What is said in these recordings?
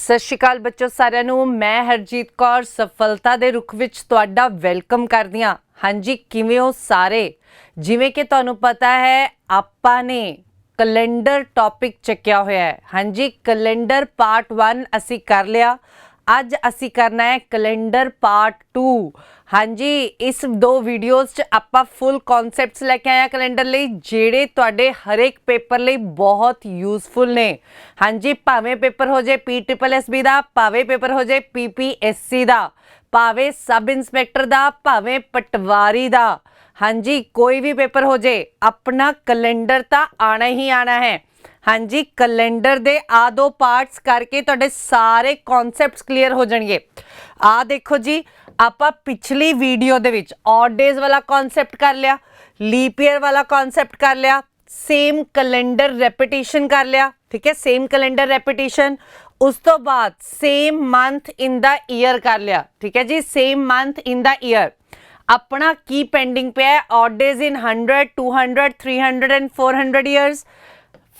सत श्री अकाल बच्चों सारिਆਂ ਨੂੰ मैं हरजीत कौर सफलता ਦੇ ਰੁਖ ਵਿੱਚ ਤੁਹਾਡਾ ਵੈਲਕਮ ਕਰਦੀ ਹਾਂ। ਹਾਂਜੀ ਕਿਵੇਂ ਹੋ ਸਾਰੇ। ਜਿਵੇਂ ਕਿ ਤੁਹਾਨੂੰ ਪਤਾ ਹੈ ਆਪਾਂ ਨੇ ਕੈਲੰਡਰ ਟੌਪਿਕ ਚੱਕਿਆ ਹੋਇਆ ਹੈ। ਹਾਂਜੀ ਕੈਲੰਡਰ ਪਾर्ट 1 ਅਸੀਂ ਕਰ ਲਿਆ। ਅੱਜ ਅਸੀਂ करना है कैलेंडर पार्ट 2। हाँ जी इस दो वीडियोज़ च आपां फुल कॉन्सैप्ट्स लैके आए कैलेंडर लई जेड़े तुहाडे हर एक पेपर लई बहुत यूजफुल ने। हाँ जी भावें पेपर हो जाए PSSB दा, भावें पेपर हो जाए PPSC दा, भावें सब इंस्पैक्टर दा, भावें पटवारी दा। हाँ जी कोई भी पेपर हो जाए अपना कैलेंडर तो आना ही आना है। हाँ जी कैलेंडर दे आ दो पार्ट्स करके तुहाडे सारे कॉन्सैप्ट्स क्लीयर हो जाएंगे। आ देखो जी आपां पिछली वीडियो दे विच ऑड डेज वाला कॉन्सैप्ट कर लिया, लीप ईयर वाला कॉन्सैप्ट कर लिया, सेम कैलेंडर रेपिटेशन कर लिया। ठीक है सेम कैलेंडर रेपिटेशन। उस तो बाद same month in the year कर लिया। ठीक है जी same month in the year. अपना की पेंडिंग पे है odd days in 100, 200, 300 and 400 years.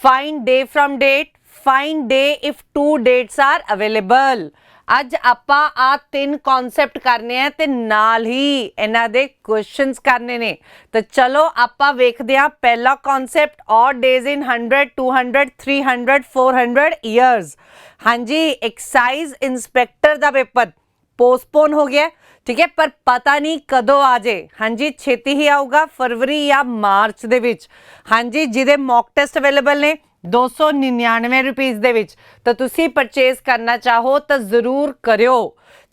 Find day from date, find day if 2 dates are available. अज आपां आ 3 कॉन्सैप्ट करने हैं ते नाल ही इन्हां दे क्वेश्चंस करने ने। तो चलो आपां वेखदे हां पहला concept odd days in 100, 200, 300, 400 years. हाँ जी एक्साइज इंस्पैक्टर दा पेपर पोस्टपोन हो गया। ठीक है पर पता नहीं कदों आ जाए। हाँ जी छेती ही आऊगा फरवरी या मार्च दे विच। हाँ जी जिहदे मॉक टेस्ट अवेलेबल ने 299 रुपीज़ दे विच। तो तुसी परचेज करना चाहो तो ज़रूर करियो।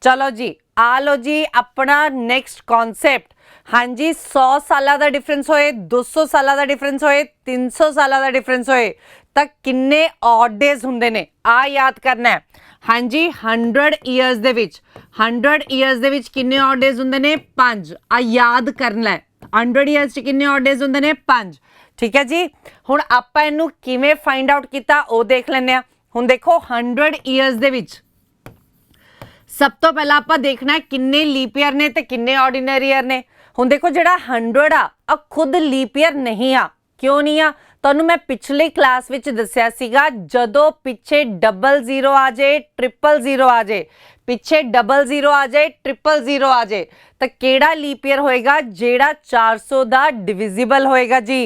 चलो जी आ लो जी अपना नेक्स्ट कॉन्सैप्ट। हाँ जी 100 साल का डिफरेंस होए, 200 साल का डिफरेंस होए, 300 साल का डिफरेंस होए तो किन्ने ऑड डेज हुंदे ने आ याद करना है। हाँ जी 100 years they which 100 years they विच किन्ने ऑड डेज हुंदे ने 5। आ याद करना है 100 ईयर्स च किन्ने ऑड डेज हुंदे ने 5। ठीक है जी हुण आपां इहनूं किवें फाइंड आउट कीता ओ देख लैंदे आ। हुण देखो 100 ईयर्स दे विच सब तो पहला आपां देखना है किन्ने लीप ईयर ने ते किन्ने ऑर्डिनरी ईयर ने। हुण देखो जिहड़ा 100 आ खुद लीप ईयर नहीं आ। क्यों नहीं आ तुहानूं मैं पिछली क्लास विच दस्सिया सीगा जदों पिछे 00 आ जाए 000 आ जाए, पिछे 00 आ जाए 000 आ जाए तो केड़ा लीप ईयर होएगा जेड़ा 400 दा डिविजिबल होएगा जी,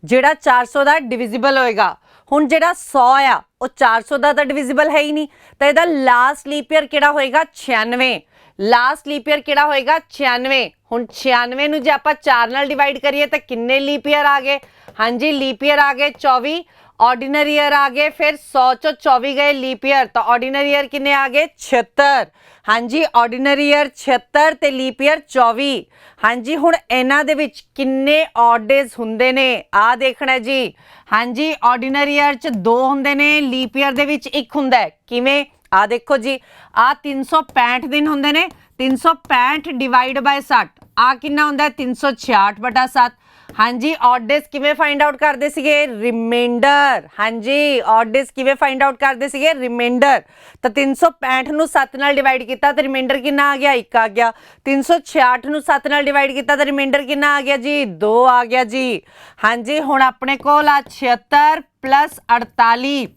जेड़ा 400 दा डिविजिबल होएगा। हुण जेड़ा 100 आ वो 400 दा तां डिविजिबल है ही नहीं तो इहदा लास्ट लीप ईयर केड़ा होएगा 96। लास्ट लीप ईयर केड़ा होएगा 96। हुण 96 नूं जे आपां 4 नाल डिवाइड करिए तो किन्ने लीप ईयर आ गए। हाँ जी लीप ईयर आ गए 24, ऑर्डिनरी ईयर आ गए फिर 100 चो 24 गए लीप ईयर तो ऑर्डिनरी ईयर किन्ने आ गए 76। हाँ जी ऑर्डिनरी ईयर 76 ते लीप ईयर 24। हाँ जी हुण इन्हां दे विच किन्ने ऑड डेज हुंदे ने आ देखना है जी। हाँ जी ऑर्डिनरी ईयर च 2 हुंदे ने, लीप ईयर दे विच 1 हुंदा है। किवें आ देखो जी आ 365 दिन हुंदे ने, 365 डिवाइड बाय 60 आ किन्ना हुंदा है 366/7। हाँ जी ऑड डेज किवें फाइंड आउट करदे सीगे रिमाइंडर। हाँ जी ऑड डेज किवें फाइंड आउट करदे सीगे रिमाइंडर। तो 365 नूं 7 नाल डिवाइड कीता तो रिमाइंडर किन्ना आ गया 1 आ गया। 366 नूं 7 नाल डिवाइड कीता तो रिमाइंडर किन्ना आ गया जी 2 आ गया जी। हाँ जी हुण अपने कोल आ 76 + 48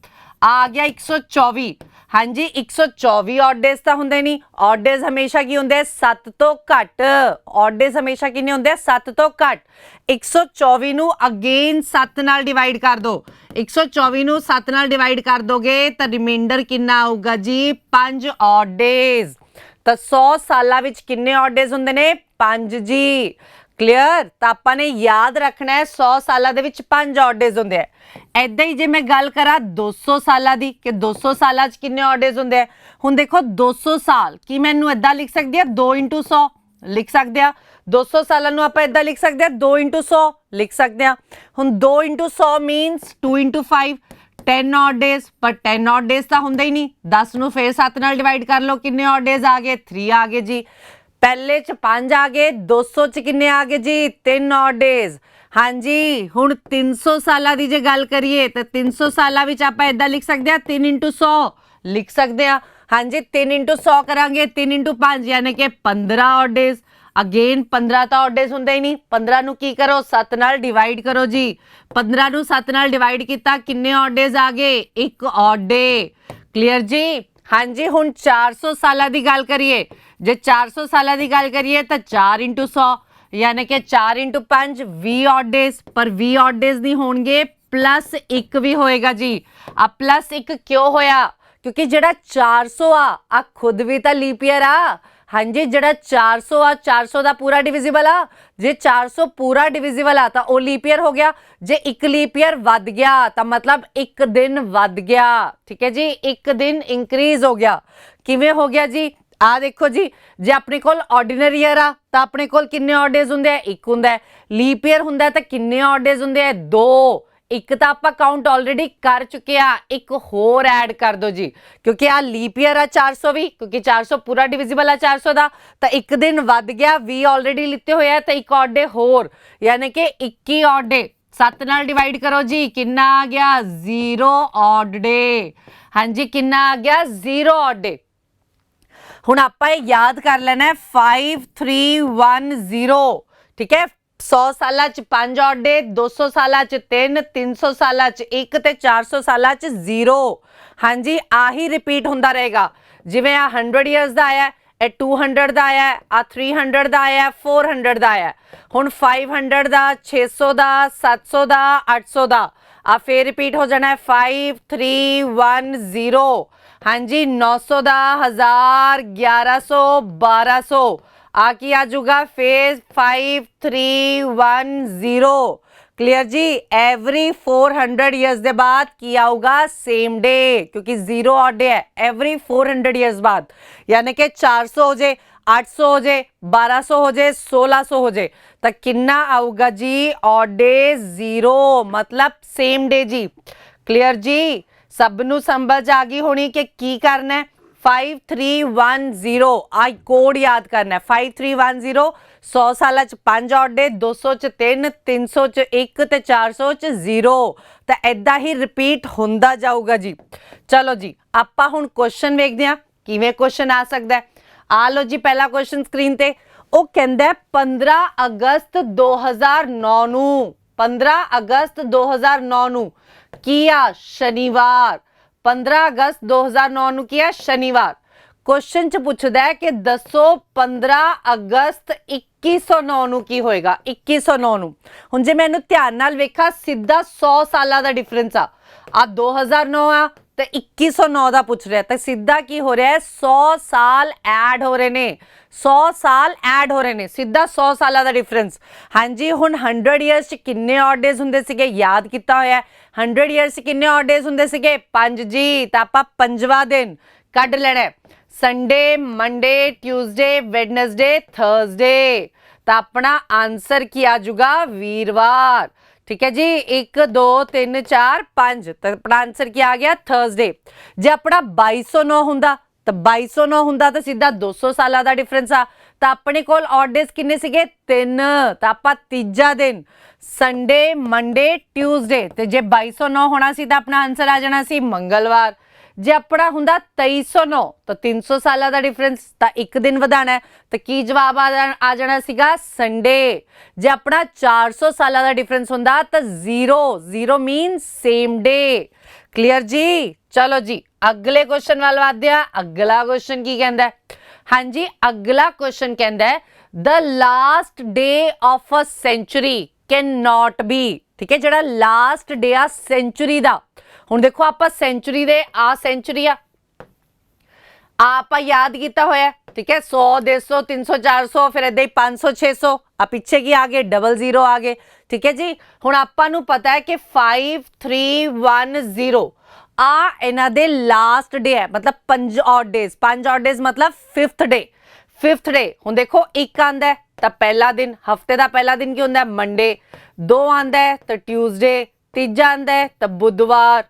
आ गया 124। हाँ जी 124 ऑड डेज तो होंगे नहीं। ऑड डेज हमेशा की होंगे 7 तो घट। ऑड डेज हमेशा किन्ने होंगे 7 तो घट। 124 नूं अगेन 7 नाल डिवाइड कर दो। 124 नूं 7 नाल डिवाइड कर दोगे तो रिमाइंडर किन्ना आऊगा जी 5 ऑड डेज। तो 100 सालां विच किन्ने ऑड डेज होंगे ने 5 जी। क्लीयर तो आपां ने याद रखना है 100 सालां दे विच 5 ऑड डेज होंगे। ऐदां ही जे मैं गल करा 200 सालां दी कि 200 सालां च किन्ने ऑड डेज होंगे। हुण देखो 200 साल की मैं इहनूं ऐदां लिख सकदी हां 2 × 100 लिख सकते हैं। 200 सालां नूं आपां ऐदां लिख सकते हैं 2 × 100 लिख सकते हैं। हुण 2 × 100 मीनस 2 × 5 10 ऑड डेज। पर 10 ऑड डेज तो होंगे ही नहीं। 10 नूं फिर 7 नाल डिवाइड कर लो किन्ने ऑड डेज आ गए 3 आ गए जी। पहले च 5 आ गए 200 च किन्ने आ गए जी 3 ऑड डेज। हाँ जी हुण 300 सालां दी जे गल करिए तो 300 सालां विच आपां ऐदां लिख सकते हैं 3 × 100 लिख सकते हैं। हाँ जी 3 × 100 करांगे 3 × 5 यानी कि 15 ऑड डेज। अगेन 15 तो ऑड डेज हुंदे ही नहीं। 15 नूं की करो 7 नाल डिवाइड करो जी। 15 नूं 7 नाल डिवाइड किया किन्ने ऑड डेज आ गए 1 ऑड डे। क्लीयर जी। हाँ जी हुण 400 साल की गल करिए, जे 400 साल की गल करिए तो 4 × 100 यानी कि 4 × 5 20 ऑड डेज, पर 20 ऑड डेज नहीं होणगे, प्लस 1 भी होएगा जी। आ प्लस 1 क्यों होया? क्योंकि जेड़ा 400 आ खुद भी तो लीप ईयर आ। हाँ जी जेड़ा 400 आ 400 का पूरा डिविजिबल आ, जे 400 पूरा डिविजिबल आ तो वो लीप ईयर हो गया। जे एक लीप ईयर वध गया तो मतलब एक दिन वध गया, ठीक है जी, एक दिन इंक्रीज हो गया। किवें हो गया जी? आ देखो जी, जे अपने कोल ऑर्डिनरी ईयर आ तो अपने कोल किन्ने ऑड डेज हुंदे आ? एक हुंदा है। लीप ईयर हुंदा है तो किन्ने ऑड डेज हुंदे आ? 2। एक तो आप काउंट ऑलरेडी कर चुके आ, एक होर ऐड कर दो जी, क्योंकि आ लीप ईयर आ 400 भी, क्योंकि 400 पूरा डिविजिबल आ 400 का, तो एक दिन वध गया, 20 ऑलरेडी लिते हुए है, तो एक ऑड डे होर, यानी कि 21 ऑड डे। 7 नाल डिवाइड करो जी, कितना आ गया? 0 ऑड डे। हाँ जी कितना आ गया? 0 ऑड डे। हुण आपां इह याद कर लेना है 5310, ठीक है। 100 साल 5 ऑड डे, 200 साल 3, 300 साल 1 ते 400 साल 0। हाँ जी आही रिपीट होंदा रहेगा। जिवें आ 100 ईयर्स दा आया, 200 का आया, आ 300 का आया, 400 का आया। हुण 500 का, 600 का, 700 का, 800 का, आ फिर रिपीट हो जाना है 5310। हाँ जी 900 का, 1000, 1100, 1200, आ की आ जाऊगा फिर 5310। क्लियर जी? एवरी 400 ईयर्स के बाद की आऊगा सेम डे, क्योंकि 0 ऑड डे है। एवरी 400 ईयर्स बाद, यानी कि 400 हो जाए, 800 हो जाए, 1200 हो जाए, 1600 हो जाए, तो कितना आऊगा जी? ऑड डे 0, मतलब सेम डे जी। क्लियर जी? सबनू समझ आ गई होनी कि की करना है? 5310 आई कोड याद करना है। 5310 100 साल 5 ऑड डे, 200 च 3, 300 च 1 ते 400 च 0, तो ऐदा ही रिपीट होंदा जाऊगा जी। चलो जी आपां हुण क्वेश्चन वेखदे हां किवें क्वेश्चन आ सकदा है। आ लो जी पहला क्वेश्चन स्क्रीन ते। ਉਹ ਕਹਿੰਦਾ 15 ਅਗਸਤ 2009 ਨੂੰ 15 ਅਗਸਤ 2009 ਨੂੰ ਕੀ ਆ? ਸ਼ਨੀਵਾਰ। 15 ਅਗਸਤ 2009 ਨੂੰ ਕੀ ਆ? ਸ਼ਨੀਵਾਰ। क्वेश्चन च पुछदा है कि दसो 15 अगस्त 2109 ਨੂੰ ਕੀ ਹੋਏਗਾ? 2109 ਨੂੰ। ਹੁਣ ਜੇ ਮੈਨੂੰ ਧਿਆਨ ਨਾਲ ਵੇਖਾ ਸਿੱਧਾ 100 ਸਾਲਾਂ ਦਾ ਡਿਫਰੈਂਸ ਆ 2009 ਆ ਤੇ 2109 ਦਾ ਪੁੱਛ ਰਿਹਾ, ਤਾਂ ਸਿੱਧਾ ਕੀ ਹੋ ਰਿਹਾ ਹੈ? 100 ਸਾਲ ਐਡ ਹੋ ਰਹੇ ਨੇ, 100 ਸਾਲ ਐਡ ਹੋ ਰਹੇ ਨੇ, ਸਿੱਧਾ 100 ਸਾਲਾਂ ਦਾ ਡਿਫਰੈਂਸ। ਹਾਂਜੀ ਹੁਣ 100 ਇਅਰਸ ਚ ਕਿੰਨੇ ਆਡ ਡੇਜ਼ ਹੁੰਦੇ ਸੀਗੇ? ਯਾਦ ਕੀਤਾ ਹੋਇਆ। 100 ਇਅਰਸ ਚ ਕਿੰਨੇ ਆਡ ਡੇਜ਼ ਹੁੰਦੇ ਸੀਗੇ? 5 ਜੀ। ਤਾਂ ਆਪਾਂ ਪੰਜਵਾਂ ਦਿਨ ਕੱਢ ਲੈਣਾ, Sunday, Monday, Tuesday, Wednesday, Thursday. तो अपना आंसर की आ जाऊगा वीरवार। ठीक है जी, 1 2 3 4 5, तो अपना आंसर की आ गया थर्सडे। जे अपना 2209 हुंदा तो 2209 हुंदा तो सीधा 200 साल का डिफरेंस आ। तो अपने कोल ऑड डेज किन्ने सीगे? 3। तो आपां तीजा दिन संडे, मंडे, ट्यूसडे, तो जे 2209 होना सी तो अपना आंसर आ जाना सी मंगलवार। जे अपना हुंदा 2309 तो 300 साल का डिफरेंस, तो एक दिन वधाना है, तो की जवाब आ जाना सीगा? संडे। जे अपना 400 साल का डिफरेंस हुंदा तो 0, 0 मीन सेम डे। क्लियर जी? चलो जी अगले क्वेश्चन वाल वधदे आ। अगला क्वेश्चन की कहंदा है? हाँ जी अगला क्वेश्चन कहंदा है the last day of a century cannot be. ठीक है, जिहड़ा लास्ट डे आ सेंचुरी दा, हुण देखो आपां सेंचुरी दे आ सेंचुरी आपां याद किया होया। ठीक है, 100 150 300 400 फिर इदां ही 500 600 आ पिछे की आ गए? 00 आ गए। ठीक है जी, हुण आपां नूं पता है कि 5310 आ इन्हां दे लास्ट डे है, मतलब 5 ऑड डेज। 5 ऑड डेज मतलब 5th डे। 5th डे हुण देखो एक आंदा है तो पहला दिन, हफ्ते का पहला दिन की होंदा है? मंडे। 2 आंदा है तो ट्यूसडे। तीजा आंदा है तो बुधवार।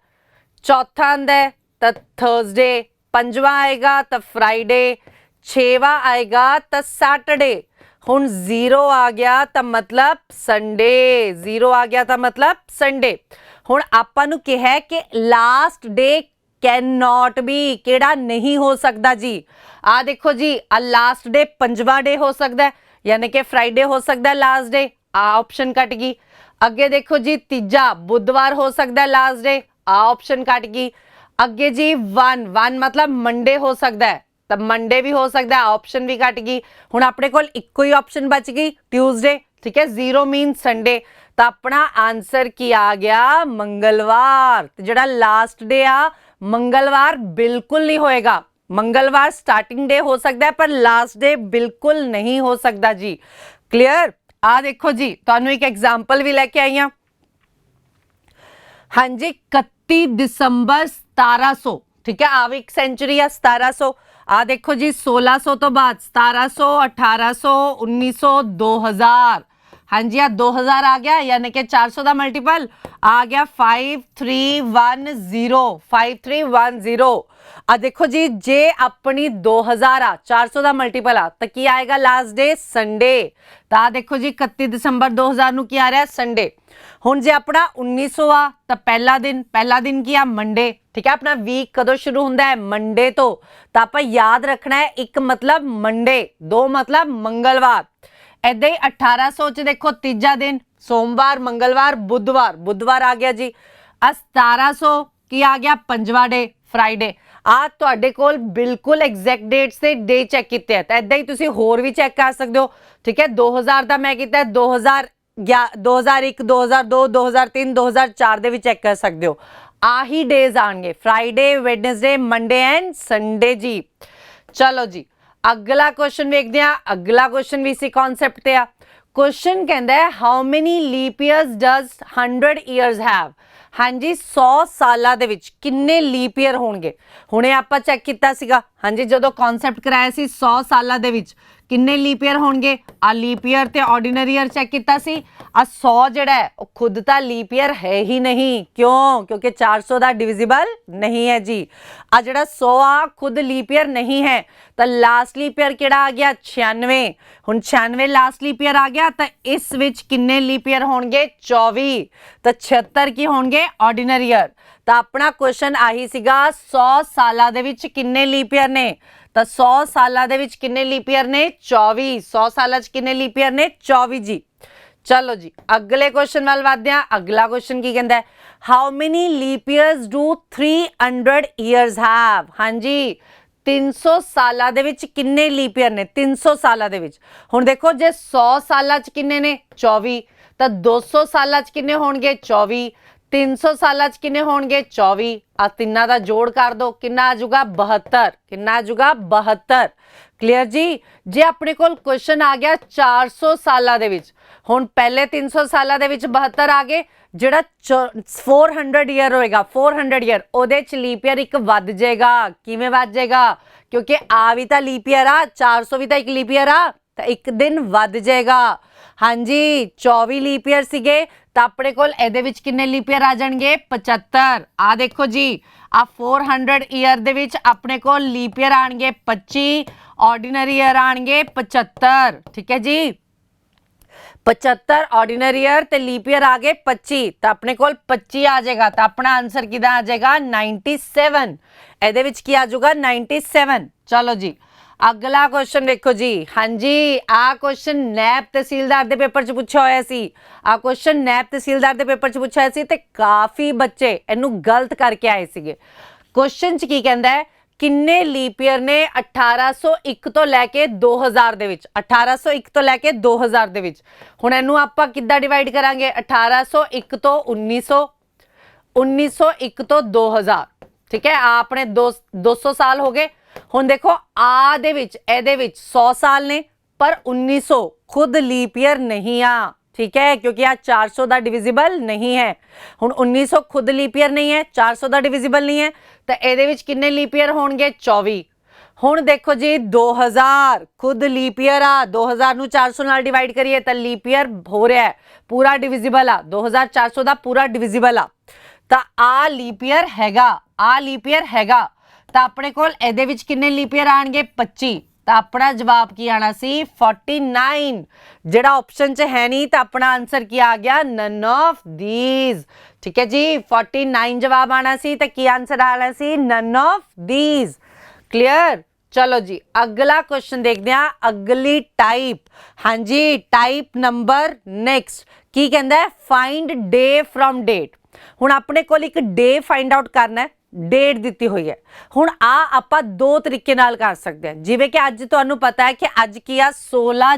चौथा आंदा है तो थर्सडे। पंजवा आएगा तो फ्राइडे। 6वां आएगा तो सैटरडे। हुण 0 आ गया तो मतलब संडे। 0 आ गया तो मतलब संडे। हुण आपां नूं कहा है कि last day can not be, केड़ा नहीं हो सकता जी? आ देखो जी, आ लास्ट डे 5वां डे हो सकता है, यानी कि फ्राइडे हो सकता है लास्ट डे। आ ऑप्शन कट गई। अगे देखो जी, तीजा बुधवार हो सकता है लास्ट डे। आ ऑप्शन कट गई। ਅੱਗੇ ਜੀ 1 मतलब मंडे हो सकता है, ਤਾਂ मंडे भी हो सकता है, ऑप्शन भी कट गई। ਹੁਣ ਆਪਣੇ ਕੋਲ ਇੱਕੋ ਹੀ ऑप्शन बच गई ट्यूसडे, ठीक है। 0 मीन संडे, ਤਾਂ ਆਪਣਾ ਆਨਸਰ ਕੀ ਆ ਗਿਆ? ਮੰਗਲਵਾਰ। ਤੇ ਜਿਹੜਾ ਲਾਸਟ ਡੇ ਆ ਮੰਗਲਵਾਰ ਬਿਲਕੁਲ ਨਹੀਂ ਹੋਏਗਾ। ਮੰਗਲਵਾਰ ਸਟਾਰਟਿੰਗ ਡੇ ਹੋ ਸਕਦਾ ਹੈ ਪਰ ਲਾਸਟ ਡੇ ਬਿਲਕੁਲ ਨਹੀਂ ਹੋ ਸਕਦਾ ਜੀ। ਕਲੀਅਰ? ਆ ਦੇਖੋ ਜੀ, ਤੁਹਾਨੂੰ ਇੱਕ ਐਗਜ਼ਾਮਪਲ ਵੀ ਲੈ ਕੇ ਆਈ ਹਾਂ। हाँ जी, 31 दिसंबर 1700, ठीक है। आ भी एक सेंचुरी है 1700। आ देखो जी 1600 तो बाद 1700, 1800, 1900, 2000। हाँ जी, आ 2000 आ गया, यानी कि 400 का मल्टीपल आ गया 5310, 5310। आ देखो जी, जे अपनी 2000 आ 400 का मल्टीपल आ तो की आएगा लास्ट डे? संडे। तो आ देखो जी 31 दिसंबर 2000 ਨੂੰ ਕੀ ਆ ਰਿਹਾ? संडे। ਹੁਣ ਜੇ ਆਪਣਾ 1900 ਆ ਤਾਂ ਪਹਿਲਾ ਦਿਨ ਕੀ ਆ? ਮੰਡੇ, ਠੀਕ ਹੈ। ਆਪਣਾ ਵੀਕ ਕਦੋਂ ਸ਼ੁਰੂ ਹੁੰਦਾ ਹੈ? ਮੰਡੇ ਤੋਂ। ਤਾਂ ਆਪਾਂ ਯਾਦ ਰੱਖਣਾ ਹੈ, ਇੱਕ ਮਤਲਬ ਮੰਡੇ, ਦੋ ਮਤਲਬ ਮੰਗਲਵਾਰ। ਏਦਾਂ ਹੀ 1800 ਚ ਦੇਖੋ ਤੀਜਾ ਦਿਨ ਸੋਮਵਾਰ, ਮੰਗਲਵਾਰ, ਬੁੱਧਵਾਰ ਆ ਗਿਆ ਜੀ। ਆ 1700 ਕੀ ਆ ਗਿਆ? ਪੰਜਵਾਂ ਡੇ, ਫਰਾਈਡੇ। ਆ ਤੁਹਾਡੇ ਕੋਲ ਬਿਲਕੁਲ ਐਗਜ਼ੈਕਟ ਡੇਟਸ ਤੇ ਡੇ ਚੈੱਕ ਕੀਤੇ ਆ, ਤਾਂ ਏਦਾਂ ਹੀ ਤੁਸੀਂ ਹੋਰ ਵੀ ਚੈੱਕ ਕਰ ਸਕਦੇ ਹੋ, ਠੀਕ ਹੈ। 2000 ਦਾ ਮੈਂ ਕੀਤਾ 2001, 2002, 2003, 2004 ਦੇ ਵੀ ਚੈੱਕ ਕਰ ਸਕਦੇ ਹੋ। ਆਹੀ ਡੇਜ਼ ਆਣਗੇ, Friday, Wednesday, Monday and Sunday ਜੀ। ਚਲੋ ਜੀ, ਅਗਲਾ ਕੁਐਸਚਨ ਵੇਖਦੇ ਆ। ਅਗਲਾ ਕੁਐਸਚਨ ਵੀ ਇਸੇ ਕਨਸੈਪਟ ਤੇ ਆ। ਕੁਐਸਚਨ ਕਹਿੰਦਾ ਹੈ how many leap years does 100 years have? ਹਾਂਜੀ, 100 ਸਾਲਾਂ ਦੇ ਵਿੱਚ ਕਿੰਨੇ ਲੀਪ ਈਅਰ ਹੋਣਗੇ? ਹੁਣੇ ਆਪਾਂ ਚੈੱਕ ਕੀਤਾ ਸੀਗਾ, ਹਾਂਜੀ, ਜਦੋਂ ਕਨਸੈਪਟ ਕਰਾਇਆ ਸੀ 100 ਸਾਲਾਂ ਦੇ ਵਿੱਚ ਕਿੰਨੇ ਲੀਪ ਈਅਰ ਹੋਣਗੇ। ਆ ਲੀਪ ਈਅਰ ਤੇ ਆਰਡੀਨਰੀ ਈਅਰ ਚੈੱਕ ਕੀਤਾ ਸੀ। ਆ 100 ਜਿਹੜਾ ਹੈ ਉਹ ਖੁਦ ਤਾਂ ਲੀਪ ਈਅਰ ਹੈ ਹੀ ਨਹੀਂ। ਕਿਉਂ? ਕਿਉਂਕਿ 400 ਦਾ ਡਿਵਿਜ਼ੀਬਲ ਨਹੀਂ ਹੈ ਜੀ। ਆ ਜਿਹੜਾ 100 ਆ ਖੁਦ ਲੀਪ ਈਅਰ ਨਹੀਂ ਹੈ, ਤਾਂ ਲਾਸਟ ਲੀਪ ਈਅਰ ਕਿਹੜਾ ਆ ਗਿਆ? 96। ਹੁਣ 96 ਲਾਸਟ ਲੀਪ ਈਅਰ ਆ ਗਿਆ, ਤਾਂ ਇਸ ਵਿੱਚ ਕਿੰਨੇ ਲੀਪ ਈਅਰ ਹੋਣਗੇ? 24। ਤਾਂ 76 ਕੀ ਹੋਣਗੇ? Ordinary year. ਤਾਂ ਆਪਣਾ ਕੁਐਸਚਨ ਆਹੀ ਸੀਗਾ, 100 ਸਾਲਾਂ ਦੇ ਵਿੱਚ ਕਿੰਨੇ ਲੀਪ ਈਅਰ ਨੇ? ਤਾਂ 100 ਸਾਲਾਂ ਦੇ ਵਿੱਚ ਕਿੰਨੇ ਲੀਪ ਈਅਰ ਨੇ? 24। 100 ਸਾਲਾਂ 'ਚ ਕਿੰਨੇ ਲੀਪ ਈਅਰ ਨੇ? 24 ਜੀ। ਚਲੋ ਜੀ, ਅਗਲੇ ਕੁਐਸਚਨ ਵੱਲ ਵਧਦੇ ਹਾਂ। ਅਗਲਾ ਕੁਐਸਚਨ ਕੀ ਕਹਿੰਦਾ ਹੈ? How many leap years do 300 years have? ਹਾਂਜੀ, 300 ਸਾਲਾਂ ਦੇ ਵਿੱਚ ਕਿੰਨੇ ਲੀਪ ਈਅਰ ਨੇ? 300 ਸਾਲਾਂ ਦੇ ਵਿੱਚ। ਹੁਣ ਦੇਖੋ, ਜੇ 100 ਸਾਲਾਂ 'ਚ ਕਿੰਨੇ ਨੇ? 24। ਤਾਂ 200 ਸਾਲਾਂ 'ਚ ਕਿੰਨੇ ਹੋਣਗੇ? 24। 300 ਸਾਲਾਂ 'ਚ ਕਿੰਨੇ ਹੋਣਗੇ? 24। ਆ ਤਿੰਨਾਂ ਦਾ ਜੋੜ ਕਰ ਦੋ, ਕਿੰਨਾ ਆ ਜਾਊਗਾ? 72। ਕਿੰਨਾ ਆ ਜਾਊਗਾ? 72। ਕਲੀਅਰ ਜੀ? ਜੇ ਆਪਣੇ ਕੋਲ ਕੁਐਸਚਨ ਆ ਗਿਆ 400 ਸਾਲਾਂ ਦੇ ਵਿੱਚ, ਹੁਣ ਪਹਿਲੇ 300 ਸਾਲਾਂ ਦੇ ਵਿੱਚ 72 ਆ ਗਏ, ਜਿਹੜਾ 400 ਈਅਰ ਹੋਏਗਾ, 400 ਈਅਰ, ਉਹਦੇ 'ਚ ਲੀਪ ਈਅਰ ਇੱਕ ਵੱਧ ਜਾਏਗਾ। ਕਿਵੇਂ ਵੱਧ ਜਾਏਗਾ? ਕਿਉਂਕਿ ਆ ਵੀ ਤਾਂ ਲੀਪ ਈਅਰ ਆ, 400 ਵੀ ਤਾਂ ਇੱਕ ਲੀਪ ਈਅਰ ਆ, ਤਾਂ ਇੱਕ ਦਿਨ ਵੱਧ ਜਾਏਗਾ। ਹਾਂਜੀ, 24 ਲੀਪ ਈਅਰ ਸੀਗੇ, ਤਾਂ ਆਪਣੇ ਕੋਲ ਇਹਦੇ ਵਿੱਚ ਕਿੰਨੇ ਲੀਪ ਈਅਰ ਆ ਜਾਣਗੇ? 75। ਆ ਦੇਖੋ ਜੀ, ਆ 400 ਈਅਰ ਦੇ ਵਿੱਚ ਆਪਣੇ ਕੋਲ ਲੀਪ ਈਅਰ ਆਣਗੇ 25, ਆਰਡੀਨਰੀ ਈਅਰ ਆਣਗੇ 75, ਠੀਕ ਹੈ ਜੀ। 75 ਆਰਡੀਨਰੀ ਈਅਰ ਤੇ ਲੀਪ ਈਅਰ ਆ ਗਏ 25, ਤਾਂ ਆਪਣੇ ਕੋਲ 25 ਆ ਜਾਏਗਾ। ਤਾਂ ਆਪਣਾ ਆਨਸਰ ਕਿਹਦਾ ਆ ਜਾਏਗਾ? 97। ਇਹਦੇ ਵਿੱਚ ਕੀ ਆ ਜਾਊਗਾ? 97। ਚਲੋ ਜੀ, ਅਗਲਾ ਕੁਐਸਚਨ ਦੇਖੋ ਜੀ। ਹਾਂਜੀ, ਆ ਕੁਐਸਚਨ ਨੈਬ ਤਹਿਸੀਲਦਾਰ ਦੇ ਪੇਪਰ 'ਚ ਪੁੱਛਿਆ ਹੋਇਆ ਸੀ। ਆ ਕੁਐਸਚਨ ਨੈਬ ਤਹਿਸੀਲਦਾਰ ਦੇ ਪੇਪਰ 'ਚ ਪੁੱਛਿਆ ਸੀ ਤੇ ਕਾਫੀ ਬੱਚੇ ਇਹਨੂੰ ਗਲਤ ਕਰਕੇ ਆਏ ਸੀਗੇ। ਕੁਐਸਚਨ 'ਚ ਕੀ ਕਹਿੰਦਾ ਹੈ? ਕਿੰਨੇ ਲੀਪ ਈਅਰ ਨੇ 1801 ਤੋਂ ਲੈ ਕੇ 2000 ਦੇ ਵਿੱਚ? 1801 ਤੋਂ ਲੈ ਕੇ 2000 ਦੇ ਵਿੱਚ। ਹੁਣ ਇਹਨੂੰ ਆਪਾਂ ਕਿੱਦਾਂ ਡਿਵਾਈਡ ਕਰਾਂਗੇ? 1801 ਤੋਂ 1900, 1901 ਤੋਂ 2000, ਠੀਕ ਹੈ। ਆ ਆਪਣੇ 200 ਸਾਲ ਹੋ ਗਏ। ਹੁਣ ਦੇਖੋ, ਆ ਦੇ ਵਿੱਚ ਇਹਦੇ ਵਿੱਚ 100 ਸਾਲ ਨੇ, ਪਰ 1900 ਖੁਦ ਲੀਪ ਈਅਰ ਨਹੀਂ ਆ, ठीक है, क्योंकि आ 400 ਦਾ ਡਿਵੀਜ਼ੀਬਲ नहीं है। ਹੁਣ 1900 खुद लीप ईयर नहीं है, 400 ਦਾ ਡਿਵੀਜ਼ੀਬਲ नहीं है, तो ਇਹਦੇ ਵਿੱਚ ਕਿੰਨੇ ਲੀਪ ਈਅਰ ਹੋਣਗੇ? 24। ਹੁਣ ਦੇਖੋ ਜੀ, 2000 खुद लीप ईयर आ, 2000 ਨੂੰ 400 ਨਾਲ ਡਿਵਾਈਡ ਕਰੀਏ ਤਾਂ ਲੀਪ ਈਅਰ ਹੋ ਰਿਹਾ ਹੈ, ਪੂਰਾ ਡਿਵੀਜ਼ੀਬਲ ਆ, 2400 ਦਾ ਪੂਰਾ ਡਿਵੀਜ਼ੀਬਲ ਆ। ਤਾਂ ਆ ਲੀਪ ਈਅਰ ਹੈਗਾ, ਆ ਲੀਪ ਈਅਰ ਹੈਗਾ, ਤਾਂ ਆਪਣੇ ਕੋਲ ਇਹਦੇ ਵਿੱਚ ਕਿੰਨੇ ਲੀਪ ਈਅਰ ਆਣਗੇ? 25। ਤਾਂ ਆਪਣਾ ਜਵਾਬ ਕੀ ਆਣਾ ਸੀ? 49। ਜਿਹੜਾ ਆਪਸ਼ਨ 'ਚ ਹੈ ਨਹੀਂ, ਤਾਂ ਆਪਣਾ ਆਨਸਰ ਕੀ ਆ ਗਿਆ? ਨਨ ਆਫ ਥੀਸ, ਠੀਕ ਹੈ ਜੀ। 49 ਜਵਾਬ ਆਣਾ ਸੀ, ਤਾਂ ਕੀ ਆਨਸਰ ਆਣਾ ਸੀ? None of these. ਕਲੀਅਰ? ਚਲੋ ਜੀ, ਅਗਲਾ ਕੁਐਸਚਨ ਦੇਖਦੇ ਹਾਂ। ਅਗਲੀ ਟਾਈਪ, ਹਾਂਜੀ, ਟਾਈਪ ਨੰਬਰ ਨੈਕਸਟ ਕੀ ਕਹਿੰਦਾ ਹੈ? Find day from date. ਹੁਣ ਆਪਣੇ ਕੋਲ ਇੱਕ ਡੇ ਫਾइंड आउट करना है, ਡੇਟ ਦਿੱਤੀ ਹੋਈ ਹੈ। ਹੁਣ ਆ ਆਪਾਂ ਦੋ ਤਰੀਕੇ ਨਾਲ ਕਰ ਸਕਦੇ ਹਾਂ, ਜਿਵੇਂ ਕਿ ਅੱਜ ਤੁਹਾਨੂੰ ਪਤਾ ਹੈ ਕਿ ਅੱਜ ਕੀ ਆ 16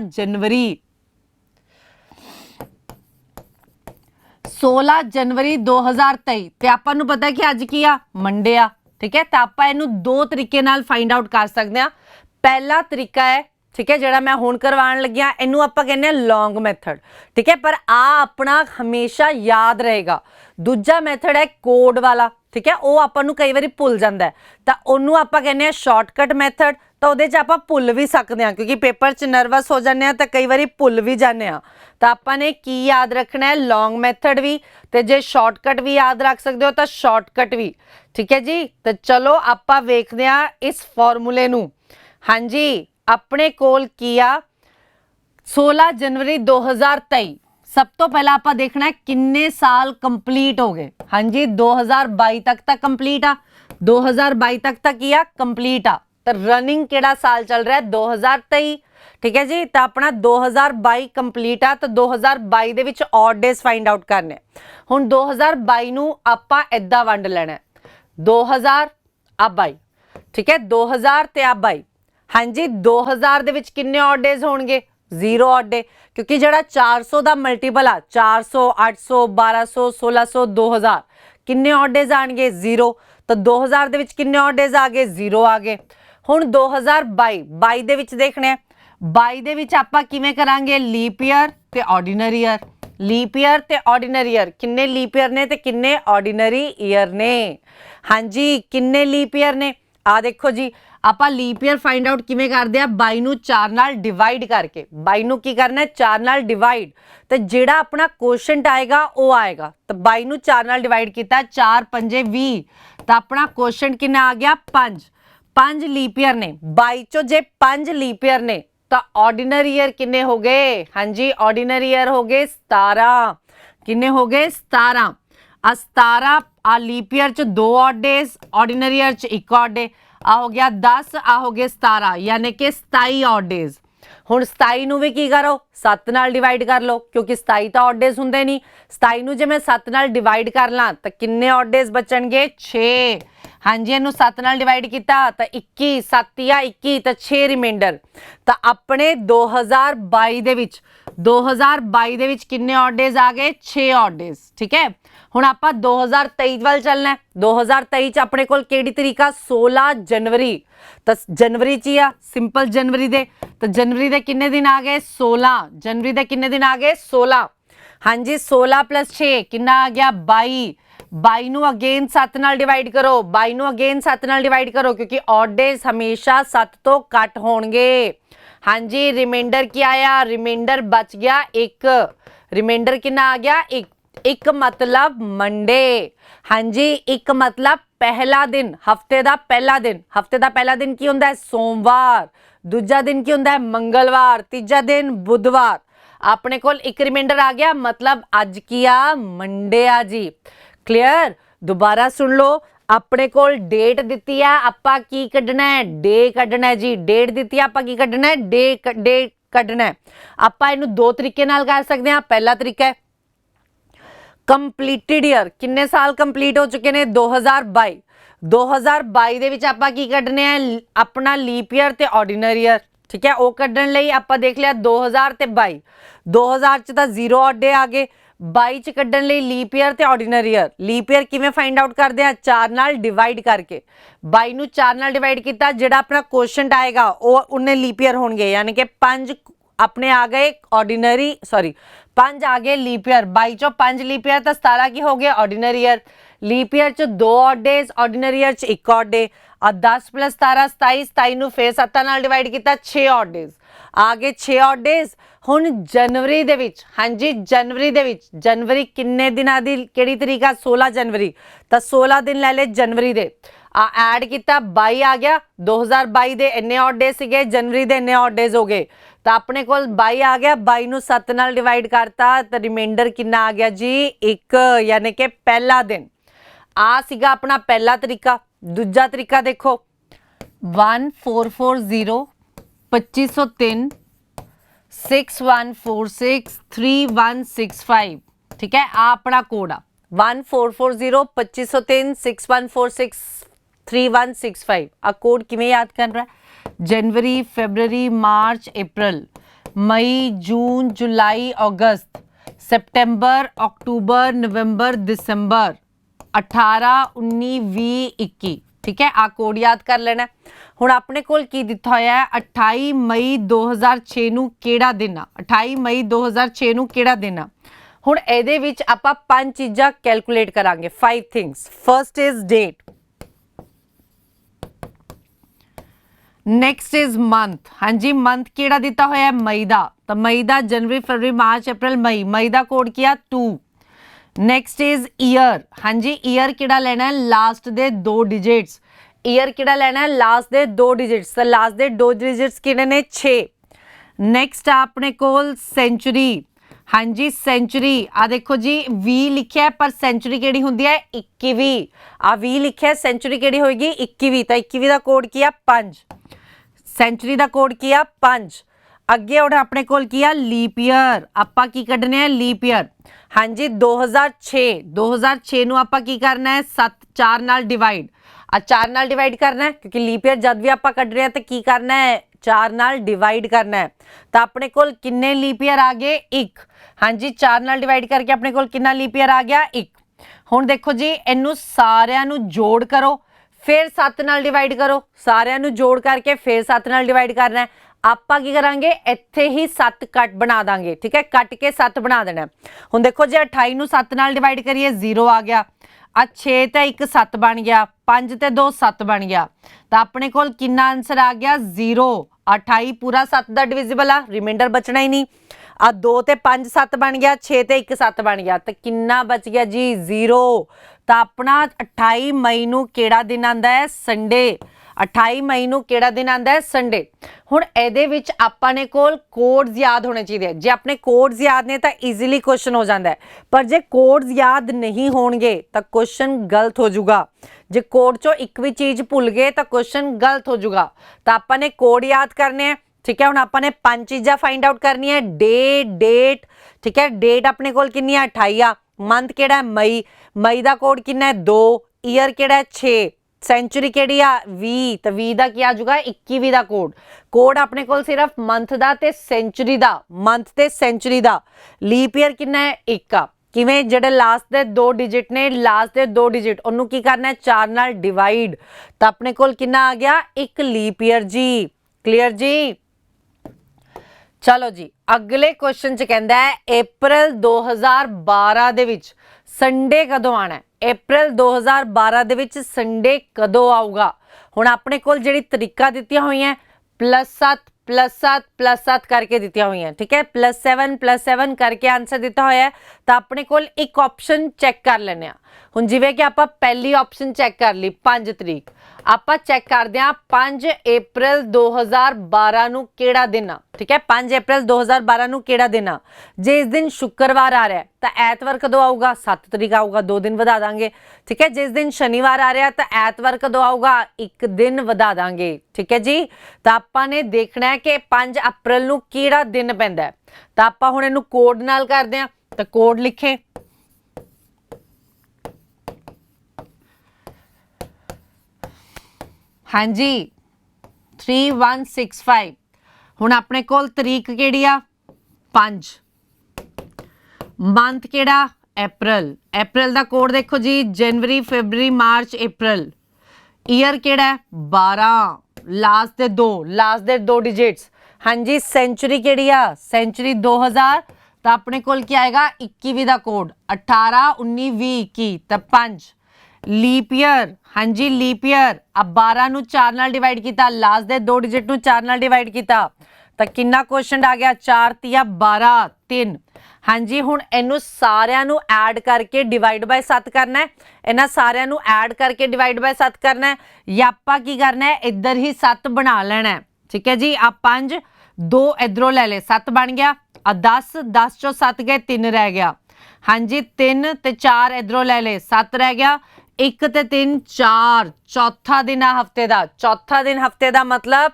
ਜਨਵਰੀ 2023 ਤੇ ਆਪਾਂ ਨੂੰ ਪਤਾ ਹੈ ਕਿ ਅੱਜ ਕੀ ਆ ਮੰਡੇ ਆ, ਠੀਕ ਹੈ। ਤਾਂ ਆਪਾਂ ਇਹਨੂੰ ਦੋ ਤਰੀਕੇ ਨਾਲ ਫਾਈਂਡ ਆਊਟ ਕਰ ਸਕਦੇ ਹਾਂ। ਪਹਿਲਾ ਤਰੀਕਾ ਹੈ, ठीक है, ਜਿਹੜਾ मैं हुण करवाण लगी हाँ इनू आपां कहने हैं लॉन्ग मैथड, ठीक है, पर आ अपना हमेशा याद रहेगा। दूजा मैथड है कोड वाला, ठीक है, वो आपां नू कई बारी भुल जाता है, तो उन्होंने आपां कहने हैं शॉर्टकट मैथड। तो उहदे च आपां भुल भी सकते हैं क्योंकि पेपर च नर्वस हो जाने तो कई बारी भुल भी जाने। तो आपां ने की याद रखना है, लॉन्ग मैथड भी, तो जे शॉर्टकट भी याद रख सकते हो तो शॉर्टकट भी, ठीक है जी। तो चलो आपां वेखदे हां इस फॉर्मूले नू। हाँ जी, अपने कोल किया 16 जनवरी 2023। सब तो पहला आप देखना है किन्ने साल कंप्लीट हो गए। हाँ जी, 2022 तक कंप्लीट आ, 2022 तक किया कंप्लीट आ, तो रनिंग केड़ा साल चल रहा है 2023, ठीक है जी। तो अपना 2022 कंप्लीट आ, तो 2022 दे विच ऑड डेज फाइंड आउट करने। हुण 2022 नू आपां इदां वंड लेना है 2000 आ 22, ठीक है, 2000 ते आ 22। हाँ जी, 2000 दे विच किन्ने ऑड डेज होणगे? 0 ऑड डे, क्योंकि जिहड़ा 400 दा मल्टीपल आ 400 800 1200 1600 2000 किन्ने ऑड डेज आणगे? 0। तो 2000 दे विच किन्ने ऑड डेज आ गए? 0 आ गए। हुण 2022 दे विच देखने हैं, 22 दे विच आपां किवें करांगे? लीप ईयर ते ऑर्डीनरी ईयर, लीप ईयर ते ऑर्डीनरी ईयर, किन्ने लीप ईयर ने ते किन्ने ऑर्डीनरी ईयर ने? हाँ जी, किन्ने लीप ईयर ने? आ देखो जी, ਆਪਾਂ ਲੀਪ ईयर फाइंड आउट किवें करदे आ? 22 ਨੂੰ 4 ਨਾਲ डिवाइड करके, 22 ਨੂੰ ਕੀ ਕਰਨਾ ਹੈ? 4 ਨਾਲ डिवाइड, ਤੇ ਜਿਹੜਾ ਆਪਣਾ ਕੁਐਸਚਨ ਆਏਗਾ ਉਹ ਆਏਗਾ। ਤਾਂ 22 ਨੂੰ 4 ਨਾਲ डिवाइड ਕੀਤਾ, 4 ਪੰਜੇ 20, ਤਾਂ ਆਪਣਾ ਕੁਐਸਚਨ ਕਿੰਨਾ ਆ ਗਿਆ? 5। 5 ਲੀਪ ईयर ने, 22 ਚੋਂ ਜੇ 5 ਲੀਪ ईयर ने ਤਾਂ ਆਰਡੀਨਰੀ ईयर ਕਿੰਨੇ ਹੋ ਗਏ? ਹਾਂਜੀ, ਆਰਡੀਨਰੀ ईयर ਹੋ ਗਏ 17। ਕਿੰਨੇ ਹੋ ਗਏ? 17। ਆ 17 ਆ ਲੀਪ ईयर ਚ 2 ऑड डेज, ਆਰਡੀਨਰੀ ईयर ਚ 1 ऑड डे, आ हो गया 10, आ हो गए 17, यानी कि 27 ऑड डेज। हुण 27 नूं भी की करो? 7 नाल डिवाइड कर लो, क्योंकि 27 तो ऑड डेज हुंदे नहीं। 27 नूं जे मैं 7 नाल डिवाइड कर ਲਾਂ तो किन्ने ऑड डेज बचणगे? 6। हाँ जी, इहनूं 7 नाल डिवाइड किया तो 21, 7 या 21 तो 6 रिमाइंडर। तो अपने 2022 दे विच 2022 दे विच किन्ने ऑड डेज आ गए? 6 ऑड डेज, ठीक है। हुण आपां 2023 वाल चलना है। 2023 च अपने कोल केड़ी तरीक आ? 16 जनवरी। तो जनवरी च ही आ, सिंपल जनवरी दे, तो जनवरी दे किन्ने दिन आ गए? 16। जनवरी दे किन्ने दिन आ गए? 16। हाँ जी, 16 + 6 किन्ना आ गया? 22। 22 नूं अगेन 7 नाल डिवाइड करो, 22 नूं अगेन 7 नाल डिवाइड करो, क्योंकि ऑड डेज हमेशा 7 तो घट होणगे। हाँ जी, रिमाइंडर क्या आया? रिमाइंडर बच गया 1। रिमाइंडर किन्ना आ गया? 1। एक मतलब मंडे। हाँ जी, एक मतलब पहला दिन, हफ्ते का पहला दिन। हफ्ते का पहला दिन की होंदा है? सोमवार। दूजा दिन की होंदा है? मंगलवार। तीजा दिन बुधवार। अपने कोल एक रिमाइंडर आ गया, मतलब अज की आ मंडे आ जी। क्लियर? दोबारा सुन लो, अपने कोल डेट दिती है, आपां की कढना है? डे कढना है जी। डेट दिती है, आपां की कढना है? डे कढना है। आपां इहनूं दो तरीके नाल कर सकते हैं। पहला तरीका है कंप्लीटेड ईयर, किन्ने साल कंप्लीट हो चुके ने? 2022। 2022 दे विच आपां की कढने हैं? अपना लीप ईयर ते ऑर्डीनरी ईयर, ठीक है। वो कढण लई आपां देख लिया 2000 ते 22। 2000 च तां 0 ऑड डे आ गए, 22 च कढण लई लीप ईयर ते ऑर्डीनरी ईयर। लीप ईयर किवें फाइंड आउट करदे आ? 4 नाल डिवाइड करके। 22 नूं 4 नाल डिवाइड कीता, जिहड़ा अपना क्वेश्चन आएगा वो उन्ने लीप ईयर होणगे, यानी कि 5 अपने आ गए ऑर्डीनरी, सॉरी 5 आ गए लीप ईयर। 22 चो 5 लीप ईयर, तो 17 की हो गए ऑर्डीनरी ईयर। लीप ईयर च 2 ऑड डेज, ऑर्डीनरी ईयर च 1 ऑड डे। और 10 + 17 27, 27 नूं फिर 7 नाल डिवाइड किया, 6 ऑड डेज आ गए। 6 ऑड डेज। हुण जनवरी दे विच, हाँ जी, जनवरी दे विच, जनवरी किन्ने दिनां दी किहड़ी तरीक आ? 16 जनवरी। तो 16 दिन ले ले जनवरी दे, ऐड किया 22 आ गया। 2022 दे इन्ने ऑड डेज सीगे, जनवरी दे इन्ने ऑड डेज हो गए, तो अपने कोल 22 आ गया। 22 नूं 7 नाल डिवाइड करता, तो रिमाइंडर किन्ना आ गया जी? 1, यानी कि पहला दिन। आ सीगा अपना पहला तरीका। दूजा तरीका देखो, 1440 2503 6146 3165, ठीक है। आ अपना कोड आ, 1440 2503 6146 3165। आ कोड किमें याद करना है? जनवरी, फरवरी, मार्च, अप्रैल, मई, जून, जुलाई, अगस्त, सितंबर, अक्टूबर, नवंबर, दिसंबर, 18, 19, 20, 21। ठीक है, आ कोड याद कर लेना। हुण अपने कोल की दिता होया है 28 मई 2006 नूं किहड़ा दिन आ? 28 मई 2006 नूं किहड़ा दिन आ? हुण इहदे विच आपां 5 चीज़ां कैलकुलेट करांगे, 5 things. First is date, next is month. हाँ जी, मंथ किहड़ा दिता होया है? मई दा। तो मई दा जनवरी, फरवरी, मार्च, अप्रैल, मई। मई दा कोड किया 2। Next is year. हाँ जी, ईयर किहड़ा लेना है? लास्ट दे 2 डिजिट्स। ईयर किहड़ा लेना है? लास्ट दे 2 डिजिट्स। तो लास्ट दे 2 डिजिट्स किहड़े ने? 6। नैक्सट अपने कोल सेंचुरी। हाँ जी, सेंचुरी। आ देखो जी 20 लिखिया है, पर सेंचुरी केड़ी हुंदी है? 21। आ 20 लिखिया है, सेंचुरी केड़ी होएगी? 21। तो 21 दा कोड किया 5। सेंचुरी दा कोड किया 5। अगे और अपने कोल किया लीप ईयर। आपां की कढने है? Leap year. हाँ जी, 2006 नूं आपां की करना है? 4 नाल डिवाइड। 4 नाल डिवाइड करना है, क्योंकि लीप ईयर जब भी आपां कढ रहे हैं तो की करना है? 4 नाल डिवाइड करना है। तो अपने कोल किन्ने लीप ईयर आ गए? 1। हाँ जी, 4 नाल डिवाइड करके अपने कोल कितना लीप ईयर आ गया? 1। हुण देखो जी, इनू सारिਆਂ ਨੂੰ जोड़ करो, फिर 7 नाल डिवाइड करो। सारिਆਂ ਨੂੰ जोड़ करके फिर 7 नाल डिवाइड करना है। आपां की करांगे? इत्थे ही 7 कट बना देंगे। ठीक है, कट के 7 बना देना। हुण देखो जी, 28 ਨੂੰ 7 नाल डिवाइड करिए, 0 आ गया। 6 ते 1 7 बन गया, 5 ते 2 7 बन गया। तो अपने कोल कितना आंसर आ गया? 0। 28 पूरा 7 का डिविजिबल आ, रिमाइंडर बचना ही नहीं। 2 ते 5 7 बन गया, 6 ते 1 7 बन गया। तो कितना बच गया जी? 0। तो अपना 28 मई नूं किहड़ा दिन आंदा है? संडे। 28 मई नूं किहड़ा दिन आंदा है? संडे। हुण इहदे विच आपां ने कोल कोड्स याद होने चाहिए। जे अपने कोड्स याद ने तो ईजीली क्वेश्चन हो जाता है, पर जे कोड्स याद नहीं होणगे तो क्वेश्चन गलत हो जाऊगा। जे कोड चो एक भी चीज़ भुल गए तो क्वेश्चन गलत हो जाऊगा। तो आपां ने कोड याद करने हैं। ठीक है, हुण आपां ने 5 चीज़ां फाइंड आउट करनी है। Day, date. ठीक है, डेट अपने कोल कितनी है? 28 आ। मंथ केड़ा है? मई। मई का कोड कितना है? 2। ईयर केड़ा है? 6। सेंचुरी केड़ी आ? 20। तो 20 का क्या आ जाऊगा? 21 का कोड। कोड अपने कोल सिर्फ मंथ का ते सेंचुरी का, मंथ ते सेंचुरी का। लीप ईयर कितना है? 1 का। किवें? जेडे लास्ट दे 2 डिजिट ने, लास्ट दे 2 डिजिट उन्होंने की करना है? 4 नाल डिवाइड। तो अपने कोल कितना आ गया? 1 लीप ईयर जी। क्लीयर जी? चलो जी, अगले क्वेश्चन च कहंदा है अप्रैल 2012 दे विच संडे कदों आना है? अप्रैल 2012 दे विच संडे कदों आऊगा? हुण अपने कोल जिहड़ी तरीका दित्तियां होईयां +7 +7 +7 करके दित्तियां होईयां। ठीक है, +7 +7 करके आंसर दिता होया है। तो अपने कोल एक ऑप्शन चेक कर लेने आ। हुण जिवें कि आपां पहली ऑप्शन चेक कर ली 5 तरीक, आपां चेक करदे आ 5 अप्रैल 2012 नूं किहड़ा दिन आ? ठीक है, 5 अप्रैल 2012 नूं किहड़ा दिन आ? जे इस दिन शुक्रवार आ रहा है तो ऐतवार कदों आऊगा? 7 तरीक आऊगा, 2 दिन वधा दांगे। ठीक है, जिस दिन शनिवार आ रहा है तो ऐतवार कदों आऊगा? 1 दिन वधा दांगे। ठीक है जी, तो आपां ने देखना है कि 5 अप्रैल नूं किहड़ा दिन पैंदा है। तो आपां हुण इहनूं कोड नाल करदे आ। तो कोड लिखे, हाँ जी 3165। हुण अपने कोल तरीक केड़ी आ? 5। मंथ केड़ा? अप्रैल। अप्रैल का कोड देखो जी, जनवरी, फरवरी, मार्च, अप्रैल। ईयर केड़ा है? 12। लास्ट दे 2 डिजिट्स। हाँ जी, सेंचुरी केड़ी आ? सेंचुरी 2000। तो अपने कोल क्या आएगा? 21 का कोड। 18 19 20 21 तो 5। लीप ईयर, हाँ जी लीप ईयर। अब 12 नूं 4 नाल डिवाइड किया, लास्ट दे 2 डिजिट नूं 4 नाल डिवाइड किया तो कितना क्वेश्चन आ गया? 4 तिया 12 3। हाँ जी, हुण इनू सारिਆਂ ਨੂੰ ऐड करके डिवाइड बाय 7 करना है। इन्हां सारिਆਂ ਨੂੰ ऐड करके डिवाइड बाय 7 करना है, या आपां की करना है? इधर ही 7 बना लेना है। ठीक है जी, आ 5 2 इधरों ले ले, 7 बन गया। 10 चों 7 गए, 3 रह गया। हाँ जी, 3 ते 4 इधरों ले ले, 7 रह गया। 1 ते 3 4, चौथा दिन आ हफ्ते का। चौथा दिन हफ्ते का मतलब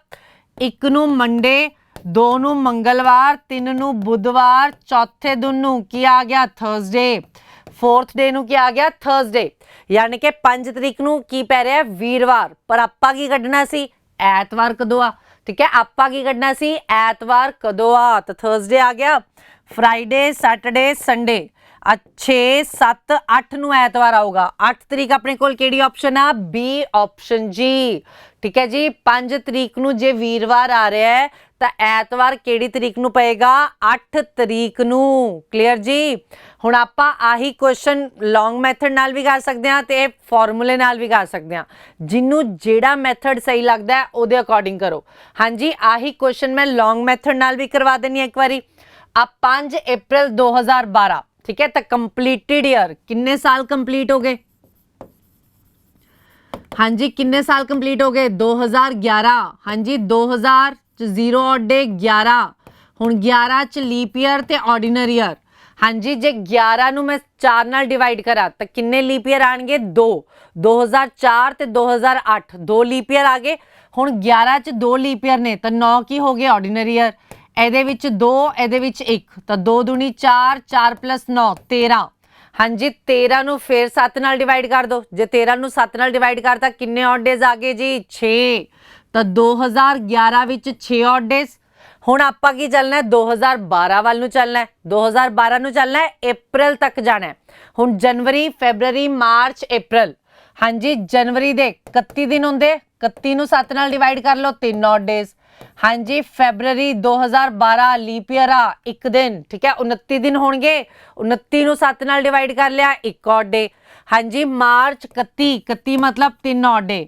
1 नूं मंडे, 2 नूं मंगलवार, 3 नूं बुधवार, चौथे दिन नूं की आ गया? थर्सडे। 4th ਡੇ ਨੂੰ ਕੀ ਆ ਗਿਆ ਥਰਸਡੇ, यानी कि 5 ਤਰੀਕ ਨੂੰ ਕੀ ਪੈ ਰਿਹਾ ਵੀਰਵਾਰ, ਪਰ ਆਪਾਂ ਕੀ ਕੱਢਣਾ ਸੀ ਐਤਵਾਰ ਕਦੋਂ ਆ। ठीक है, ਆਪਾਂ ਕੀ ਕੱਢਣਾ ਸੀ ਐਤਵਾਰ ਕਦੋਂ ਆ, ਤਾਂ ਥਰਸਡੇ ਆ ਗਿਆ। ਫਰਾਈਡੇ ਸੈਟਰਡੇ ਸੰਡੇ 6 7 8 ਨੂੰ ਐਤਵਾਰ ਆਊਗਾ। 8 ਤਰੀਕ ਆਪਣੇ ਕੋਲ ਕਿਹੜੀ ਆਪਸ਼ਨ ਆ ਬੀ ਆਪਸ਼ਨ ਜੀ। ठीक है जी, 5 ਤਰੀਕ ਨੂੰ ਜੇ ਵੀਰਵਾਰ ਆ ਰਿਹਾ ਹੈ ਤਾਂ ਐਤਵਾਰ ਕਿਹੜੀ ਤਰੀਕ ਨੂੰ ਪਏਗਾ 8 ਤਰੀਕ ਨੂੰ। ਕਲੀਅਰ ਜੀ। ਹੁਣ ਆਪਾਂ ਆਹੀ ਕੁਐਸਚਨ ਲੌਂਗ ਮੈਥਡ ਨਾਲ ਵੀ ਕਰ ਸਕਦੇ ਹਾਂ ਤੇ ਫਾਰਮੂਲੇ ਨਾਲ ਵੀ ਕਰ ਸਕਦੇ ਹਾਂ, ਜਿਹਨੂੰ ਜਿਹੜਾ ਮੈਥਡ ਸਹੀ ਲੱਗਦਾ ਹੈ ਉਹਦੇ ਅਕੋਰਡਿੰਗ ਕਰੋ। ਹਾਂਜੀ, ਆਹੀ ਕੁਐਸਚਨ ਮੈਂ ਲੌਂਗ ਮੈਥਡ ਨਾਲ ਵੀ ਕਰਵਾ ਦੇਣੀ ਹੈ ਇੱਕ ਵਾਰੀ। ਆ 5 ਅਪ੍ਰੈਲ 2012, ठीक है, तो कंप्लीटेड ईयर किन्ने साल कंप्लीट हो गए। हाँ जी, किन्ने साल कंप्लीट हो गए 2011। हाँ जी, 2000 च 0 ऑड डे 11, हुण 11 च लीप ईयर ते ऑर्डिनरी ईयर। हाँ जी, जे 11 नूं मैं 4 नाल डिवाइड करा तो किन्ने लीप ईयर आएंगे 2। 2004 ते 2008 2 लीप ईयर आ गए। हुण 11 च 2 लीप ईयर ने तो 9 की हो गए ऑर्डिनरी ईयर। ਇਹਦੇ ਵਿੱਚ 2 ਇਹਦੇ ਵਿੱਚ 1 ਤਾਂ 2 दूनी 4, 4 + 9 13। हाँ जी, 13 ਨੂੰ ਫਿਰ 7 ਨਾਲ ਡਿਵਾਈਡ ਕਰ ਦੋ। ਜੇ 13 ਨੂੰ 7 ਨਾਲ ਡਿਵਾਈਡ ਕਰਤਾ ਕਿੰਨੇ ਔਡ ਡੇਜ਼ ਆ ਗਏ ਜੀ 6। ਤਾਂ 2011 ਵਿੱਚ 6 ਔਡ ਡੇਜ਼। ਹੁਣ ਆਪਾਂ ਕੀ ਚੱਲਣਾ ਹੈ 2012 ਵੱਲ ਨੂੰ ਚੱਲਣਾ ਹੈ। 2012 ਨੂੰ ਚੱਲਣਾ ਹੈ, ਅਪ੍ਰੈਲ ਤੱਕ ਜਾਣਾ ਹੈ। ਹੁਣ ਜਨਵਰੀ ਫੈਬਰਵਰੀ ਮਾਰਚ ਅਪ੍ਰੈਲ। हाँ जी, जनवरी ਦੇ 31 ਦਿਨ ਹੁੰਦੇ, 31 ਨੂੰ 7 ਨਾਲ ਡਿਵਾਈਡ ਕਰ ਲਓ 3 ਔਡ ਡੇਜ਼। हाँ जी, फैबररी 2012 लीप ईयर आ 1 दिन। ठीक है, 29 दिन होंगे, 29 ਨੂੰ 7 ਨਾਲ ਡਿਵਾਈਡ ਕਰ ਲਿਆ 1 ਔਡ ਡੇ। हाँ जी, मार्च 31 मतलब 3 ਔਡ ਡੇ।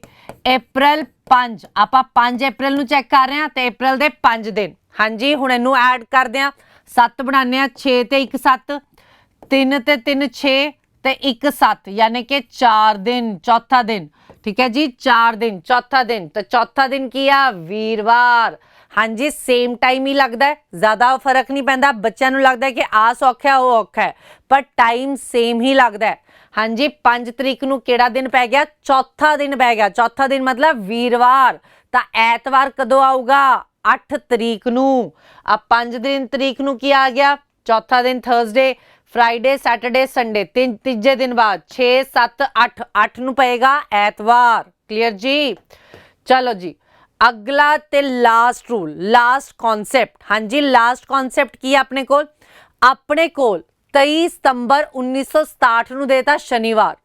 अप्रैल 5, ਆਪਾਂ 5 अप्रैल ਨੂੰ ਚੈੱਕ ਕਰ ਰਹੇ ਹਾਂ ਤੇ अप्रैल ਦੇ 5 ਦਿਨ। हाँ जी, ਹੁਣ ਇਹਨੂੰ ਐਡ ਕਰਦੇ ਹਾਂ, 7 ਬਣਾਉਂਦੇ ਹਾਂ, 6 ਤੇ 1 7, 3 ਤੇ 3 6 ਤੇ 1 7, यानी कि 4 दिन, चौथा दिन। ठीक है जी, 4 दिन, चौथा दिन। तो चौथा दिन की आ वीरवार। हाँ जी, सेम टाइम ही लगता है, ज़्यादा फर्क नहीं पैंदा। बच्चों को लगता है कि आ सौखा है वो औखा है, पर टाइम सेम ही लगता है। हाँ जी, 5 तरीक नूं केड़ा दिन पै गया चौथा दिन पै गया। चौथा दिन मतलब वीरवार। तो ऐतवार कदों आऊगा 8 तरीक नूं। आ 5 दिन तरीक नूं की आ गया चौथा दिन थर्सडे, फ्राइडे सैटरडे संडे, तीजे दिन बाद 6 7 8 8 नूं पएगा ऐतवार। क्लीयर जी। चलो जी, अगला ते लास्ट रूल, लास्ट कॉन्सेप्ट। हाँ जी, लास्ट कॉन्सेप्ट की अपने कोल 23 सितंबर 1967 नूं देता शनिवार,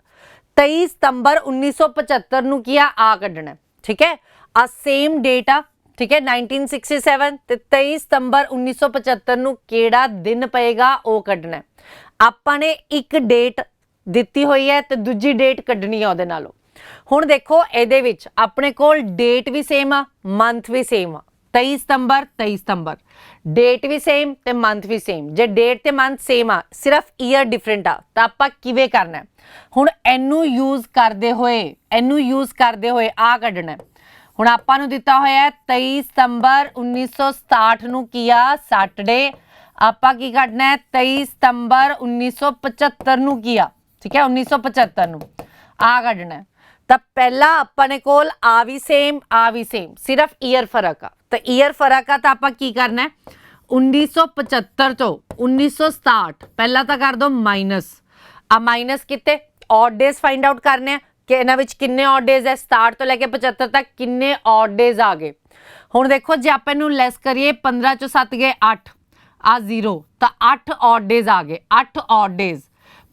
23 सितंबर 1975 नूं किया आ कड्ढना। ठीक है, आ सेम डेट आ। ठीक है, 1967 ਤੇ 23 ਸਤੰਬਰ 1975 ਨੂੰ ਕਿਹੜਾ ਦਿਨ ਪਏਗਾ ਉਹ ਕੱਢਣਾ ਹੈ। ਆਪਾਂ ਨੇ ਇੱਕ ਡੇਟ ਦਿੱਤੀ ਹੋਈ ਹੈ ਤੇ ਦੂਜੀ ਡੇਟ ਕੱਢਣੀ ਹੈ ਉਹਦੇ ਨਾਲੋਂ। ਹੁਣ ਦੇਖੋ ਇਹਦੇ ਵਿੱਚ ਆਪਣੇ ਕੋਲ ਡੇਟ ਵੀ ਸੇਮ ਆ, ਮੰਥ ਵੀ ਸੇਮ ਆ। 23 ਸਤੰਬਰ 23 ਸਤੰਬਰ, ਡੇਟ ਵੀ ਸੇਮ ਤੇ ਮੰਥ ਵੀ ਸੇਮ। ਜੇ ਡੇਟ ਤੇ ਮੰਥ ਸੇਮ ਆ, ਸਿਰਫ ਈਅਰ ਡਿਫਰੈਂਟ ਆ, ਤਾਂ ਆਪਾਂ ਕਿਵੇਂ ਕਰਨਾ ਹੈ? ਹੁਣ ਇਹਨੂੰ ਯੂਜ਼ ਕਰਦੇ ਹੋਏ ਆ ਕੱਢਣਾ। ਹੁਣ ਆਪਾਂ ਨੂੰ ਦਿੱਤਾ ਹੋਇਆ 23 ਸਤੰਬਰ 1967 ਨੂੰ ਕੀਆ ਸੈਟਰਡੇ, ਆਪਾਂ ਕੀ ਕੱਢਣਾ ਹੈ 23 ਸਤੰਬਰ 1975 ਨੂੰ ਕੀਆ। ਠੀਕ ਹੈ, 1975 ਨੂੰ ਆ ਕੱਢਣਾ ਹੈ। ਤਾਂ ਪਹਿਲਾ ਆਪਣੇ ਕੋਲ ਆ ਵੀ ਸੇਮ, ਸਿਰਫ ਈਅਰ ਫਰਕ ਆ। ਤਾਂ ਈਅਰ ਫਰਕ ਆ ਤਾਂ ਆਪਾਂ ਕੀ ਕਰਨਾ ਹੈ 1975 ਤੋਂ 1967 ਪਹਿਲਾਂ ਤਾਂ ਕਰ ਦੋ ਮਾਈਨਸ। ਆ ਮਾਈਨਸ ਕਿਤੇ ਔਡ ਡੇਜ਼ ਫਾइंड आउट करने कि इन्हां विच किन्ने ऑड डेज है, 67 तो लैके 75 तक किन्ने ऑड डेज आ गए। हुण देखो जे आपां इहनूं लैस करिए 15 चों 7 गए 8 आ 0, तो 8 ऑड डेज आ गए, 8 ऑड डेज।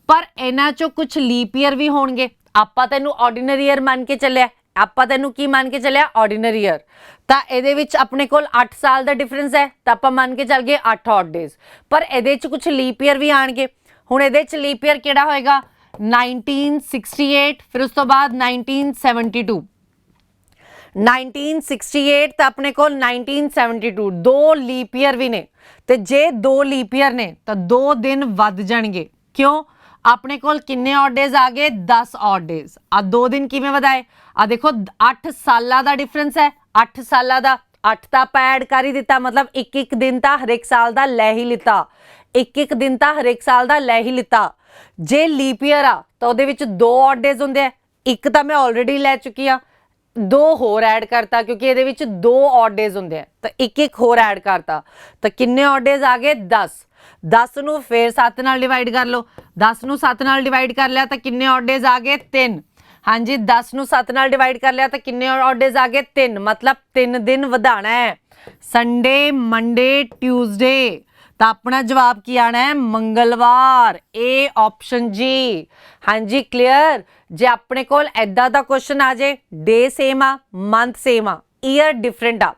पर इन्हां चों कुछ लीप ईयर भी होणगे। आपां तां इहनूं ऑर्डिनरी ईयर मान के चलिया, आपां तां इहनूं की मान के चलिया ऑर्डिनरी ईयर। तां इहदे विच अपने कोल 8 साल दा डिफरेंस है, तां आपां मान के चल गए 8 ऑड डेज। पर इहदे च कुछ लीप ईयर भी आणगे। हुण इहदे च लीप ईयर किहड़ा होएगा 1968, फिर उस तो बाद 1972। 1968 तो अपने को 1972 दो लीप ईयर भी ने। तो जे 2 लीप ईयर ने तो 2 दिन वध जाणगे। क्यों? अपने कोल किन्ने ऑड डेज आ गए 10 ऑड डेज। आ 2 दिन किवें वधाए? आ देखो 8 सालां दा डिफरेंस है, 8 सालां दा 8 ਤਾਂ ਆਪਾਂ ਐਡ ਕਰ ਹੀ ਦਿੱਤਾ, मतलब एक दिन ਤਾਂ ਹਰੇਕ ਸਾਲ ਦਾ ਲੈ ਹੀ ਲਿੱਤਾ, एक दिन ਤਾਂ ਹਰੇਕ ਸਾਲ ਦਾ ਲੈ ਹੀ ਲਿੱਤਾ। ਜੇ ਲੀਪ ਈਅਰ ਆ ਤਾਂ ਉਹਦੇ ਵਿੱਚ 2 ਔਡ ਡੇਜ਼ ਹੁੰਦੇ ਆ, ਇੱਕ ਤਾਂ ਮੈਂ ਆਲਰੇਡੀ ਲੈ ਚੁੱਕੀ ਆ, 2 ਹੋਰ ਐਡ ਕਰਤਾ ਕਿਉਂਕਿ ਇਹਦੇ ਵਿੱਚ 2 ਔਡ ਡੇਜ਼ ਹੁੰਦੇ ਆ, ਤਾਂ ਇੱਕ ਹੋਰ ਐਡ ਕਰਤਾ, ਤਾਂ ਕਿੰਨੇ ਔਡ ਡੇਜ਼ ਆ ਗਏ 10। 10 ਨੂੰ ਫਿਰ 7 ਨਾਲ ਡਿਵਾਈਡ ਕਰ ਲਓ। 10 ਨੂੰ 7 ਨਾਲ ਡਿਵਾਈਡ ਕਰ ਲਿਆ ਤਾਂ ਕਿੰਨੇ ऑड डेज आ गए 3। हाँ जी 10 ਨੂੰ 7 ਨਾਲ ਡਿਵਾਈਡ ਕਰ ਲਿਆ ਤਾਂ ਕਿੰਨੇ ऑड डेज आ गए 3, मतलब 3 दिन ਵਧਾਣਾ ਹੈ। संडे मंडे ट्यूसडे, ਤਾਂ ਆਪਣਾ ਜਵਾਬ ਕੀ ਆਣਾ ਹੈ ਮੰਗਲਵਾਰ। ए ऑप्शन जी। हाँ जी क्लियर। ਜੇ ਆਪਣੇ ਕੋਲ ਐਦਾਂ ਦਾ ਕੁਐਸਚਨ ਆ ਜੇ, ਡੇ ਸੇਮ ਆ, ਮੰਥ ਸੇਮ ਆ, ईयर डिफरेंट आ,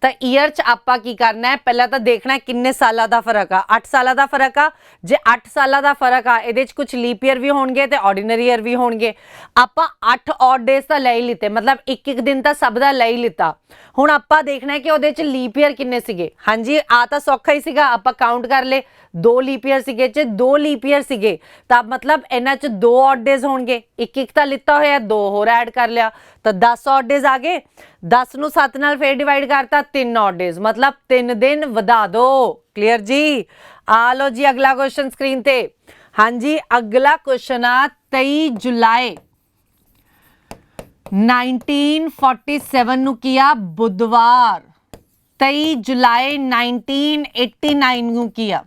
ਤਾਂ ईयर च ਆਪਾਂ ਕੀ ਕਰਨਾ ਹੈ, ਪਹਿਲਾਂ ਤਾਂ ਦੇਖਣਾ ਹੈ ਕਿੰਨੇ ਸਾਲਾਂ ਦਾ ਫਰਕ ਆ। 8 ਸਾਲਾਂ ਦਾ ਫਰਕ ਆ। ਜੇ 8 ਸਾਲਾਂ ਦਾ ਫਰਕ ਆ, ਇਹਦੇ ਚ ਕੁਝ ਲੀਪ ਈਅਰ ਵੀ ਹੋਣਗੇ ਤੇ ਆਰਡੀਨਰੀ ਈਅਰ ਵੀ ਹੋਣਗੇ। ਆਪਾਂ 8 ऑड डेज ਤਾਂ ਲੈ ਹੀ ਲਿੱਤੇ, मतलब ਇੱਕ ਇੱਕ ਦਿਨ ਤਾਂ ਸਭ ਦਾ ਲੈ ਹੀ ਲਿੱਤਾ। ਹੁਣ ਆਪਾਂ ਦੇਖਣਾ ਹੈ ਕਿ ਉਹਦੇ ਚ ਲੀਪ ਈਅਰ ਕਿੰਨੇ ਸੀਗੇ। ਹਾਂਜੀ ਆ ਤਾਂ ਸੌਖਾ ਹੀ ਸੀਗਾ, ਆਪਾਂ ਕਾਊਂਟ ਕਰ ਲਏ। 2 ਲੀਪ ਈਅਰ ਸੀਗੇ, 2 ਲੀਪ ਈਅਰ ਸੀਗੇ, ਤਾਂ मतलब ਇਹਨਾਂ ਚ 2 ऑड डेज ਹੋਣਗੇ। ਇੱਕ ਇੱਕ ਤਾਂ ਲਿੱਤਾ ਹੋਇਆ, 2 ਹੋਰ ਐਡ ਕਰ ਲਿਆ ਤਾਂ 10 ऑड डेज आ गए। 10 ਨੂੰ 7 ਨਾਲ ਫੇਰ ਡਿਵਾਈਡ ਕਰਤਾ, 3 ऑड डेज, मतलब 3 दिन ਵਧਾ दो। क्लियर जी। आ लो जी अगला क्वेश्चन स्क्रीन ते। हाँ जी अगला क्वेश्चन आ 23 जुलाई 1947 ਨੂੰ किया बुधवार। 23 जुलाई 1989 ਨੂੰ किया।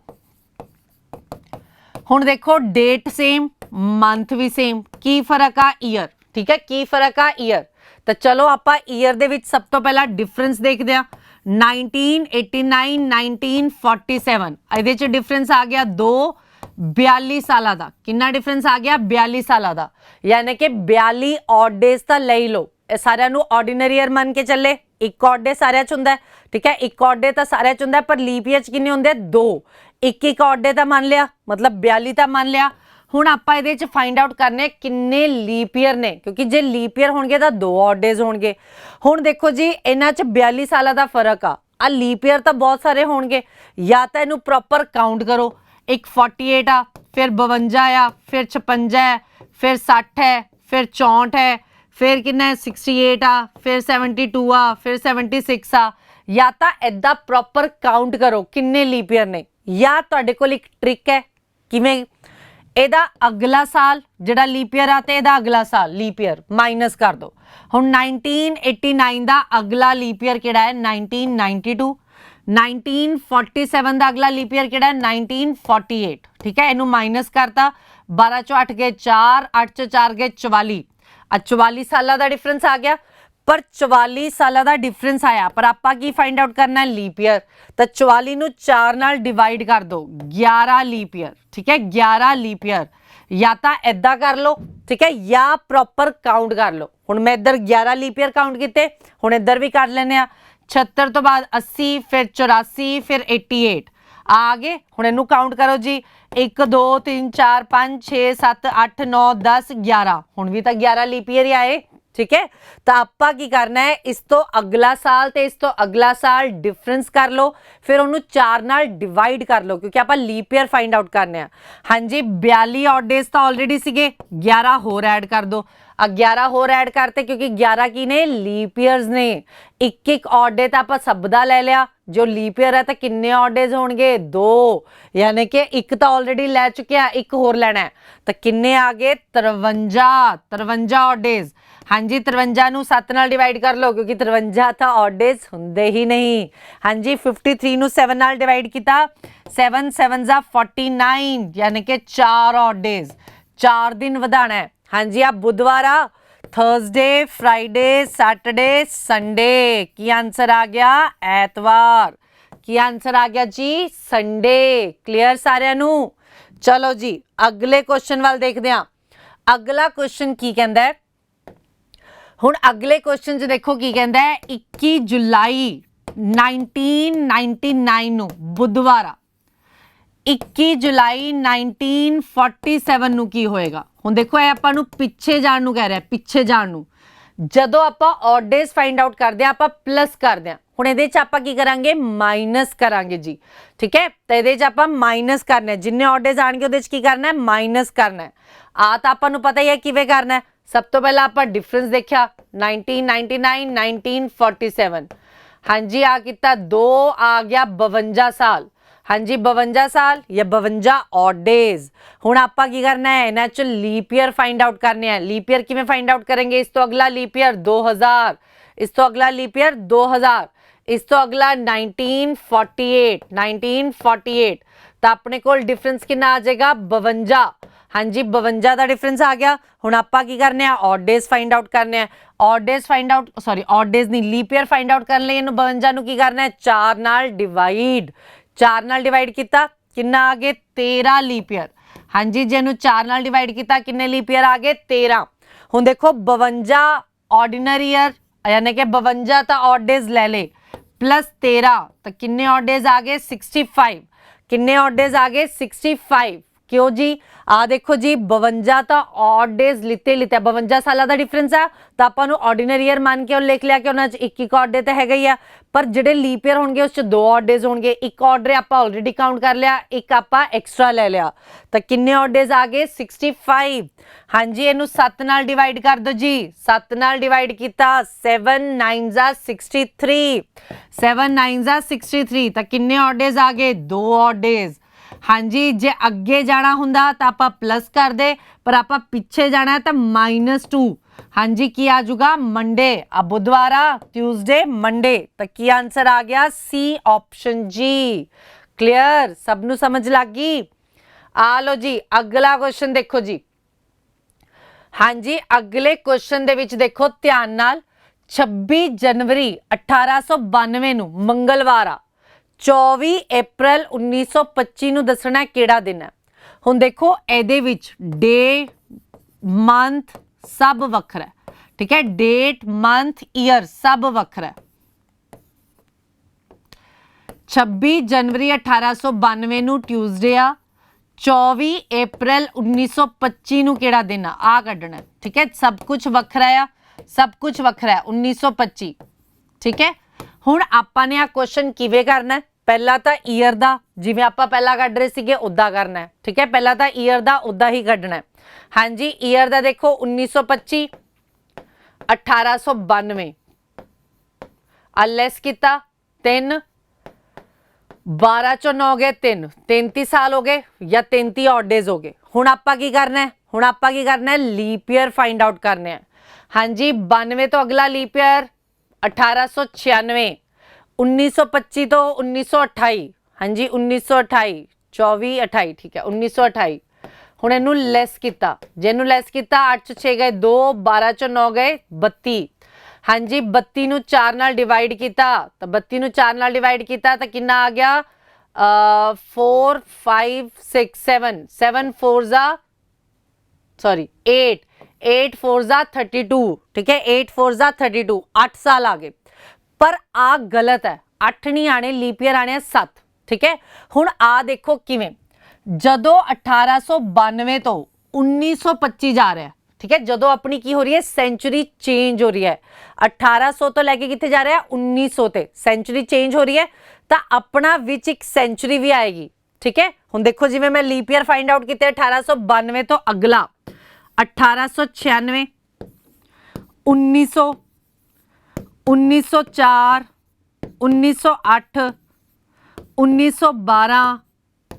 ਹੁਣ देखो डेट सेम, मंथ भी सेम, की फर्क आ ईयर। ठीक है की फर्क आ ईयर। तो चलो ਆਪਾਂ ईयर ਦੇ ਵਿੱਚ ਸਭ ਤੋਂ ਪਹਿਲਾਂ डिफरेंस देखते हैं। 1989 1947 ਇਹਦੇ ਚ डिफरेंस आ गया 2 42 ਸਾਲਾਂ ਦਾ। ਕਿੰਨਾ डिफरेंस आ गया 42 ਸਾਲਾਂ ਦਾ, यानी कि 42 ऑड डेज ਤਾਂ ਲੈ ਲਓ। ਇਹ ਸਾਰਿਆਂ ਨੂੰ ਆਰਡੀਨਰੀ ਈਅਰ ਮੰਨ ਕੇ ਚੱਲੇ। ਇੱਕ ऑड डे ਸਾਰਿਆਂ ਚ ਹੁੰਦਾ है। ठीक है ਇੱਕ ऑड डे ਤਾਂ ਸਾਰਿਆਂ ਚ ਹੁੰਦਾ है, पर ਲੀਪ ਈਅਰ ਚ ਕਿੰਨੇ ਹੁੰਦੇ 2। ਇੱਕ ਇੱਕ ऑड डे ਤਾਂ ਮੰਨ ਲਿਆ, मतलब 42 ਤਾਂ ਮੰਨ ਲਿਆ। ਹੁਣ ਆਪਾਂ ਇਹਦੇ ਚ ਫਾਈਂਡ ਆਊਟ ਕਰਨੇ ਕਿੰਨੇ ਲੀਪ ਈਅਰ ਨੇ, ਕਿਉਂਕਿ ਜੇ ਲੀਪ ਈਅਰ ਹੋਣਗੇ ਤਾਂ 2 ऑड डेज ਹੋਣਗੇ। ਹੁਣ ਦੇਖੋ ਜੀ ਇਹਨਾਂ ਚ 42 ਸਾਲਾਂ ਦਾ ਫਰਕ ਆ ਲੀਪ ਈਅਰ ਤਾਂ ਬਹੁਤ ਸਾਰੇ ਹੋਣਗੇ। ਜਾਂ ਤਾਂ ਇਹਨੂੰ ਪ੍ਰੋਪਰ ਕਾਊਂਟ ਕਰੋ, ਇੱਕ 48 ਆ, ਫਿਰ 52 ਆ, ਫਿਰ 56 ਹੈ, ਫਿਰ 60 ਹੈ, ਫਿਰ 64 ਹੈ, ਫਿਰ ਕਿੰਨਾ 68 ਆ, ਫਿਰ 72 ਆ, ਫਿਰ 76 ਆ। ਜਾਂ ਤਾਂ ਇਦਾਂ ਪ੍ਰੋਪਰ ਕਾਊਂਟ ਕਰੋ ਕਿੰਨੇ ਲੀਪ ਈਅਰ ਨੇ। ਜਾਂ ਤੁਹਾਡੇ ਕੋਲ ਇੱਕ ਟ੍ਰਿਕ ਹੈ, ਕਿਵੇਂ ਇਹਦਾ ਅਗਲਾ ਸਾਲ ਜਿਹੜਾ ਲੀਪ ਈਅਰ ਆ ਤੇ ਇਹਦਾ ਅਗਲਾ ਸਾਲ ਲੀਪ ਈਅਰ ਮਾਈਨਸ ਕਰ ਦੋ। ਹੁਣ 1989 ਦਾ ਅਗਲਾ ਲੀਪ ਈਅਰ ਕਿਹੜਾ ਹੈ 1992। 1947 ਦਾ ਅਗਲਾ ਲੀਪ ਈਅਰ ਕਿਹੜਾ ਹੈ 1948। ਠੀਕ ਹੈ ਇਹਨੂੰ ਮਾਈਨਸ ਕਰਤਾ, 12 ਚੋਂ 8 ਗਏ 4, 8 ਚੋਂ 4 ਗਏ 44। 44 ਸਾਲਾਂ ਦਾ डिफरेंस आ गया। पर 44 ਸਾਲਾਂ ਦਾ डिफरेंस आया, पर ਆਪਾਂ ਕੀ फाइंड आउट करना है लीप ईयर। तो 44 ਨੂੰ 4 ਨਾਲ डिवाइड कर दो, 11 लीप ईयर। ठीक है 11 लीप ईयर। या तो इदा कर लो, ठीक है, या प्रॉपर काउंट कर लो। हुण मैं इधर 11 लीप ईयर काउंट किए, हुण इधर भी कर लेने आ। 76 तो बाद 80, फिर 84, फिर 88 आ गए। हुण इनू काउंट करो जी, 1 2 3 4 5 6 7 8 9 10 11। हुण भी तो 11 लीप ईयर ही आए। ठीक है तो ਆਪਾਂ ਕੀ ਕਰਨਾ ਹੈ, ਇਸ ਤੋਂ ਅਗਲਾ ਸਾਲ ਤੇ ਇਸ ਤੋਂ ਅਗਲਾ ਸਾਲ ਡਿਫਰੈਂਸ ਕਰ ਲਓ, ਫਿਰ ਉਹਨੂੰ 4 ਨਾਲ ਡਿਵਾਈਡ ਕਰ ਲਓ, ਕਿਉਂਕਿ ਆਪਾਂ ਲੀਪ ਈਅਰ ਫਾਈਂਡ ਆਊਟ ਕਰਨੇ ਆ। ਹਾਂਜੀ 42 ऑड डेज ਤਾਂ ਆਲਰੇਡੀ ਸੀਗੇ, 11 ਹੋਰ ਐਡ ਕਰ ਦੋ। 11 ਹੋਰ ਐਡ ਕਰਤੇ, ਕਿਉਂਕਿ 11 ਕੀ ਨੇ ਲੀਪ ਈਅਰਸ ਨੇ। ਇੱਕ ਇੱਕ ऑड डे ਤਾਂ ਆਪਾਂ ਸਭ ਦਾ ਲੈ ਲਿਆ। जो लीप ईयर है तो किन्ने ऑड डेज होंगे 2, यानी कि एक तो ऑलरेडी ले चुके हैं, एक होर लेना है। तो किन्ने आ गए 53 ऑड डेज। हाँ जी 53 ਨੂੰ 7 ਨਾਲ डिवाइड कर लो, क्योंकि 53 ਤਾਂ ऑड डेज ਹੁੰਦੇ ही नहीं। हाँ जी 53 ਨੂੰ 7 ਨਾਲ डिवाइड किया, 7 7 जा 49, यानी कि 4 ऑड डेज, 4 दिन ਵਧਾਣਾ है। हाँ जी आ बुधवार आ, थर्सडे, फ्राइडे, सैटरडे, संडे। की आंसर आ गया ऐतवार। की आंसर आ गया जी संडे। क्लियर सारिਆਂ ਨੂੰ। चलो जी अगले क्वेश्चन वाल देखते हैं। अगला क्वेश्चन की कहता है, हुण अगले क्वेश्चन च देखो की कहता है 21 जुलाई 1999 ਨੂੰ बुधवार। 21 जुलाई 1947 ਨੂੰ ਕੀ ਹੋਏਗਾ। ਹੁਣ ਦੇਖੋ ਇਹ ਆਪਾਂ ਨੂੰ ਪਿੱਛੇ ਜਾਣ ਨੂੰ ਕਹਿ ਰਿਹਾ, ਪਿੱਛੇ ਜਾਣ ਨੂੰ। ਜਦੋਂ ਆਪਾਂ ऑड डेज फाइंड आउट ਕਰਦੇ ਆ, ਆਪਾਂ ਪਲੱਸ ਕਰਦੇ ਆ। ਹੁਣ ਇਹਦੇ ਚ ਆਪਾਂ ਕੀ ਕਰਾਂਗੇ ਮਾਈਨਸ ਕਰਾਂਗੇ ਜੀ। ਠੀਕ ਹੈ ਤਾਂ ਇਹਦੇ ਚ ਆਪਾਂ ਮਾਈਨਸ ਕਰਨਾ ਹੈ, ਜਿੰਨੇ ऑड डेज ਆਣਗੇ ਉਹਦੇ ਚ ਕੀ ਕਰਨਾ ਹੈ ਮਾਈਨਸ ਕਰਨਾ ਹੈ। ਆ ਤਾਂ ਆਪਾਂ ਨੂੰ ਪਤਾ ਹੀ ਹੈ ਕਿਵੇਂ ਕਰਨਾ ਹੈ। ਸਭ ਤੋਂ ਪਹਿਲਾਂ ਆਪਾਂ डिफरेंस देखा 1999 1947। हाँ जी आ कितना 2 आ गया 52 साल। हाँ जी 52 साल या 52 ऑड डेज। हुण आपां की करना है, इन्हां च लीप ईयर फाइंड आउट करने हैं। लीप ईयर किवें फाइंड आउट करेंगे, इस तो अगला लीप ईयर 2000, इस तो अगला लीप ईयर 2000, इस तो अगला 1948। ਤਾਂ ਆਪਣੇ ਕੋਲ डिफरेंस कितना आ जाएगा 52। हाँ जी 52 का डिफरेंस आ गया। हुण आपां की करने आ ऑड डेज फाइंड आउट करने आ। Odd days find out sorry odd days नहीं लीप ईयर फाइंड आउट करने लई इहनूं 52 नूं की करना है 4 नाल डिवाइड। 4 नाल डिवाइड किया कितना आ गए 13 लीप ईयर। हाँ जी जे इहनूं 4 नाल डिवाइड किया किन्ने लीप ईयर आ गए 13। हुण देखो 52 ऑर्डिनरी ईयर यानी कि 52 तो ऑड डेज ले ले प्लस 13 तो किन्ने ऑड डेज आ गए 65। किन्ने ऑड डेज आ गए 65। क्यों जी आ देखो जी 52 तो ऑड डेज लिते 52 साल का डिफरेंस है तो आपां नूं ऑर्डिनरी ईयर मान के लिख लिया कि उन्हां च एक ऑड डे तो हैगा ही आ पर जिहड़े लीप ईयर होणगे उस च 2 ऑड डेज होणगे। एक ऑड डे आपां ऑलरेडी काउंट कर लिया एक आपां एक्स्ट्रा ले लिया तो किन्ने ऑड डेज आ गए 65। हाँ जी इहनूं 7 नाल डिवाइड कर दो जी 7 नाल डिवाइड किया 7 9 जा 63। 7 9 जा 63 तो किन्ने ऑड डेज आ गए 2 ऑड डेज। हाँ जी जे अगे जाना हुंदा तो आप प्लस कर दे पर आप पिछे जाना है तो -2। हाँ जी की आ जाऊगा मंडे अब बुधवार ट्यूसडे मंडे तो की आंसर आ गया सी ऑप्शन जी। क्लियर सबनू समझ लग गई। आ लो जी अगला क्वेश्चन देखो जी। हाँ जी अगले क्वेश्चन दे विच देखो ध्यान नाल 26 जनवरी 1892 नूं मंगलवार 24 अप्रैल 1925 नूं दसना किहड़ा दिन है। हुण देखो इहदे विच डे मंथ सब वखरा है ठीक है डेट मंथ ईयर सब वखरा है। 26 जनवरी 1892 नूं ट्यूसडे आ 24 अप्रैल 1925 नूं किहड़ा दिन आ कढना है ठीक है सब कुछ वखरा है सब कुछ वखरा है 1925 ठीक है। हुण आपां ने आ क्वेश्चन किवें करना है पहला तो ईयर का जिवें आपां पहला कढ रहे सीगे उदा करना है ठीक है पहला तो ईयर का उदा ही कढना है। हाँ जी ईयर का देखो 1925 1892 लैस किया 3 12 चो 9 गए 3 33 साल हो गए या 33 ऑड डेज हो गए। हुण आपां की करना है हुण आपां की करना है लीप ईयर फाइंड आउट करने हैं। हाँ जी 92 तो अगला लीप ईयर 1896 1925 तो 1928 हाँ जी 1928 24 28 ठीक है 1928। हुण इहनूं लैस किया जे इहनूं लैस किया 8 चो 6 गए 2 12 चो 9 गए 32। हाँ जी 32 नूं 4 नाल डिवाइड किया तो 32 नूं 4 नाल डिवाइड किया तो कितना आ गया 4 5 6 7 7 4 जा सॉरी 8 8 4 जा 32 ठीक है 8 4 जा 32 8 साल आ गए पर आ गलत है 8 नहीं आने लीप ईयर आने 7 ठीक है। हुण आ देखो किवें जदों 1892 तो 1925 जा रहा है ठीक है जदों अपनी की हो रही है सेंचुरी चेंज हो रही है 1800 तो लैके कितने जा रहा है 1900 ते सेंचुरी चेंज हो रही है तो अपना विच एक सेंचुरी भी आएगी ठीक है। हुण देखो जिवें मैं लीप ईयर फाइंड आउट किया 1892 तो अगला 1896 1900 1904 1908 1912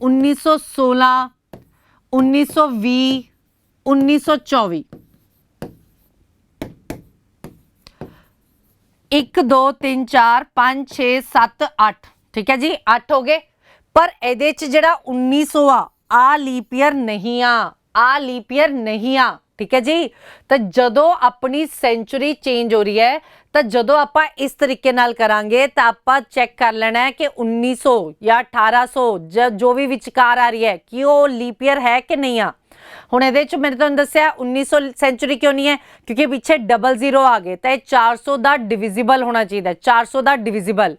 1916 1920 1924 1 2 3 4 5 6 7 8 ठीक है जी 8 हो गए पर ਇਹਦੇ ਚ ਜਿਹੜਾ 1900 ਆ ਲੀਪ ਈਅਰ ਨਹੀਂ ਆ ਲੀਪ ਈਅਰ ਨਹੀਂ ਆ ठीक है जी। तो जदों अपनी सेंचुरी चेंज हो रही है तो जदों आपां इस तरीके नाल करांगे तो आपां चेक कर लेना है कि 1900 या 1800 जो भी विचकार आ रही है कि वो लीप ईयर है कि नहीं आ। हुण इहदे च मैंने तुहानूं दस्सिया 1900 सेंचुरी क्यों नहीं है क्योंकि पिछे 00 आ गए तो 400 का डिविजिबल होना चाहिए 400 का डिविजिबल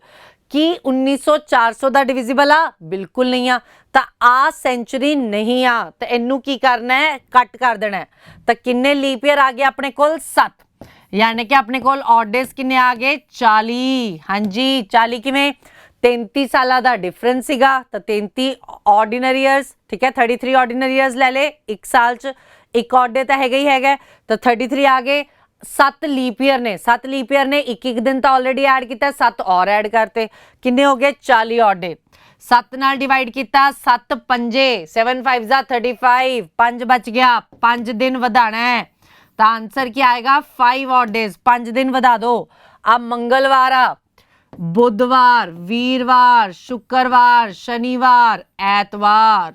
कि 1900 400 का डिविजिबल आ बिल्कुल नहीं आ तो आ सेंचुरी नहीं आ तो इनू की करना है कट कर देना है तो किन्ने लीप ईयर आ गए अपने कोल 7 यानी कि अपने कोल ऑड डेज किन्ने आ गए 40। हाँ जी 40 किवें 33 साल का डिफरेंस सीगा तो 33 ऑर्डिनरी ईयर्स ठीक है 33 ऑर्डिनरी ईयर्स ले ले एक साल च एक ऑड डे तो हैगा ही हैगा तो 33 आ गए 7 लीप ईयर ने 7 लीप ईयर ने एक दिन तो ऑलरेडी ऐड किया 7 और ऐड करते किन्ने हो गए 40 ऑड डे 7 नाल डिवाइड किया 7 पंजे 7 5 जा 35 5 बच गया 5 दिन वधाना है तो आंसर क्या आएगा 5 ऑड डेज 5 दिन वधा दो। अब मंगलवार बुधवार, वीरवार, शुक्रवार, शनिवार, एतवार।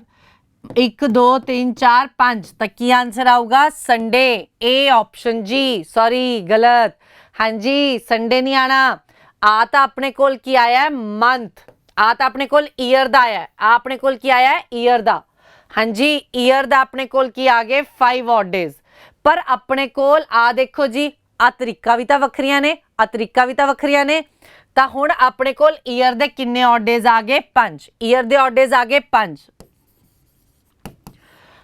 1 2 3 4 5 तक की आंसर आऊगा संडे। ए ऑप्शन जी। सॉरी गलत। हाँ जी संडे नहीं आना। आ तो अपने कोल की आया है मंथ, आ तो अपने कोल ईयर दा आया है, आ अपने कोल की आया है ईयर दा। हाँ जी ईयर दा अपने कोल की आ गए 5 ऑड डेज। पर अपने कोल आ देखो जी आ तरीका भी तो वखरियां ने, आ तरीका भी तो वखरियां ने। तो हुण अपने कोल ईयर दे किन्ने ऑड डेज आ गए 5, ईयर दे ऑड डेज आ गए 5।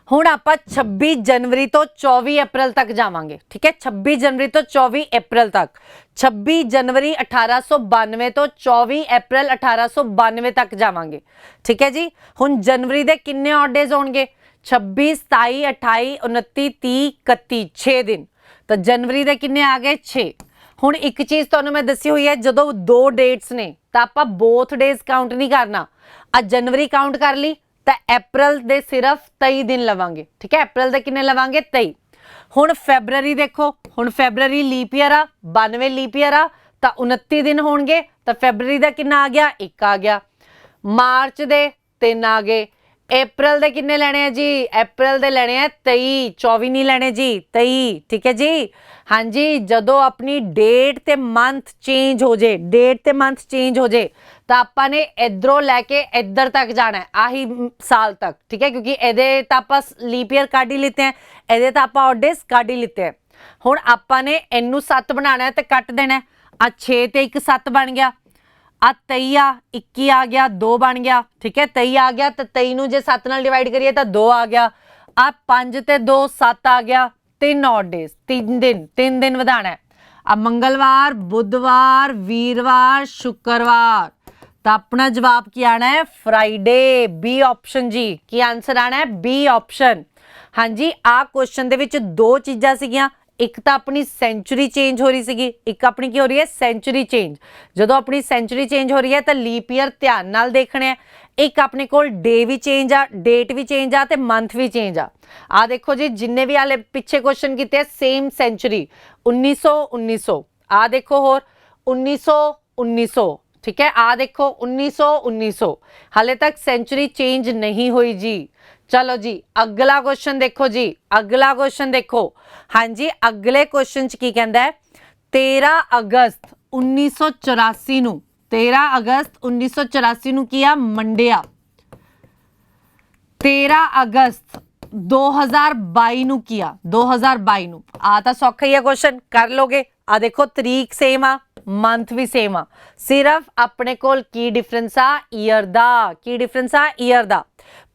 हुण आपां 26 जनवरी तो 24 अप्रैल तक जावांगे। ठीक है 26 जनवरी तो 24 अप्रैल तक, 26 जनवरी 1892 तो 24 अप्रैल 1892 तक जावांगे। ठीक है जी। हुण जनवरी दे किन्ने ऑड डेज होणगे? 26 27 28 29 30 31 6 दिन। तो जनवरी दे किन्ने आ गए 6। हुण एक चीज तुहानूं मैं दसी हुई है, जदों दो डेट्स ने तो आपां बोथ डेज काउंट नहीं करना। आ जनवरी काउंट कर ली तो अप्रैल दे सिर्फ 23 दिन लवांगे। ठीक है अप्रैल दे किन्ने लवांगे 23। हुण फैबररी देखो, हुण फैबररी लीप ईयर आ, 92 लीप ईयर आ तो 29 दिन होणगे। तो फैबररी दा किन्ना आ गया 1 आ गया। मार्च दे 3 आ गए। अप्रैल दे किन्ने लेने हैं जी? अप्रैल दे लेने हैं 23, 24 नहीं लेने जी 23। ठीक है जी। हाँ जी जदों अपनी डेट ते मंथ चेंज हो जाए, डेट ते मंथ चेंज हो जाए तो आपां ने इधरों लैके इधर तक जाना है, आही साल तक। ठीक है क्योंकि एदे तो आपां लीप ईयर काट ही लेते हैं, एदे तो आपां ऑड डेज काट ही लेते हैं। हुण आपां ने इनू 7 बनाना है तो कट देना है। आ 6 ते 1 7 बन गया। आ 23 आ 21 आ गया 2 बन गया। ठीक है 23 आ गया तो 23 नूं जे 7 नाल डिवाइड करिए तो 2 आ गया। आ 5 ते 2 7 आ गया। 3 ऑड डेज, 3 दिन वधाना है। आ मंगलवार, बुधवार, वीरवार, शुक्रवार। तो अपना जवाब की आना है फ्राइडे। बी ऑप्शन जी। की आंसर आना है बी ऑप्शन। हाँ जी आ क्वेश्चन दे विच दो चीज़ां सीगियां, एक तो अपनी सेंचुरी चेंज हो रही सी, एक अपनी की हो रही है सेंचुरी चेंज। जो अपनी सेंचुरी चेंज हो रही है तो लीप ईयर ध्यान नाल देखने हैं। एक अपने को डे भी चेंज आ, डेट भी चेंज आ ते मंथ भी चेंज आ देखो जी जिन्ने भी हाले पिछे क्वेश्चन किए सेम सेंचुरी 1900 1900। आ देखो होर 1900 1900। ठीक है आ देखो 1900 1900। हाले तक सेंचुरी चेंज नहीं हुई जी। चलो जी अगला क्वेश्चन देखो जी, अगला क्वेश्चन देखो। हाँ जी अगले क्वेश्चन च की कहंदा है 13 अगस्त 1984 नूं, 13 अगस्त 1984 नूं किया मंडिया। 13 अगस्त 2022 नूं किया, 2022 नूं। आ तां सौखा ही है क्वेश्चन, कर लोगे। आ देखो तरीक सेम आ, मंथ भी सेम आ, सिर्फ अपने कोल की डिफरेंस आ ईयर दा। की डिफरेंस आ ईयर दा।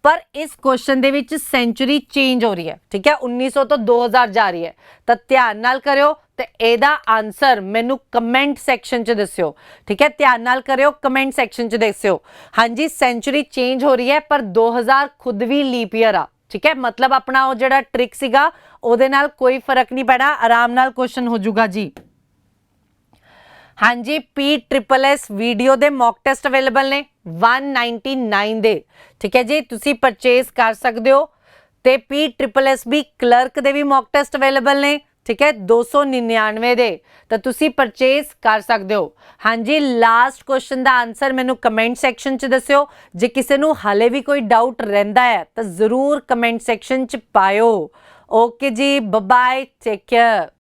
पर इस क्वेश्चन दे विच सेंचुरी चेंज हो रही है। ठीक है 1900 तो 2000 जा रही है। तो ध्यान नाल करियो ते एदा आंसर मैनू कमेंट सैक्शन च दस्सियो। ठीक है ध्यान नाल करियो कमेंट सैक्शन च दस्सियो। हाँ जी सेंचुरी चेंज हो रही है पर 2000 खुद भी लीप ईयर आ। ठीक है मतलब अपना वो जिहड़ा ट्रिक सीगा ओदे नाल कोई फर्क नहीं पैना, आराम नाल क्वेश्चन हो जाऊगा जी। हाँ जी PSSS वीडियो दे मॉक टेस्ट अवेलेबल ने 199 दे। ठीक है जी तुसी परचेज कर सकते हो। ते PSSS भी क्लर्क दे भी मॉक टेस्ट अवेलेबल ने। ठीक है 299 दे तो तुसी परचेज कर सकते हो। हाँ जी लास्ट क्वेश्चन का आंसर मैनू कमेंट सैक्शन च दस्सियो। जे किसी नू हाले भी कोई डाउट रहिंदा है तो जरूर कमेंट सैक्शन च पायो। ओके जी बाय बाय टेक केयर।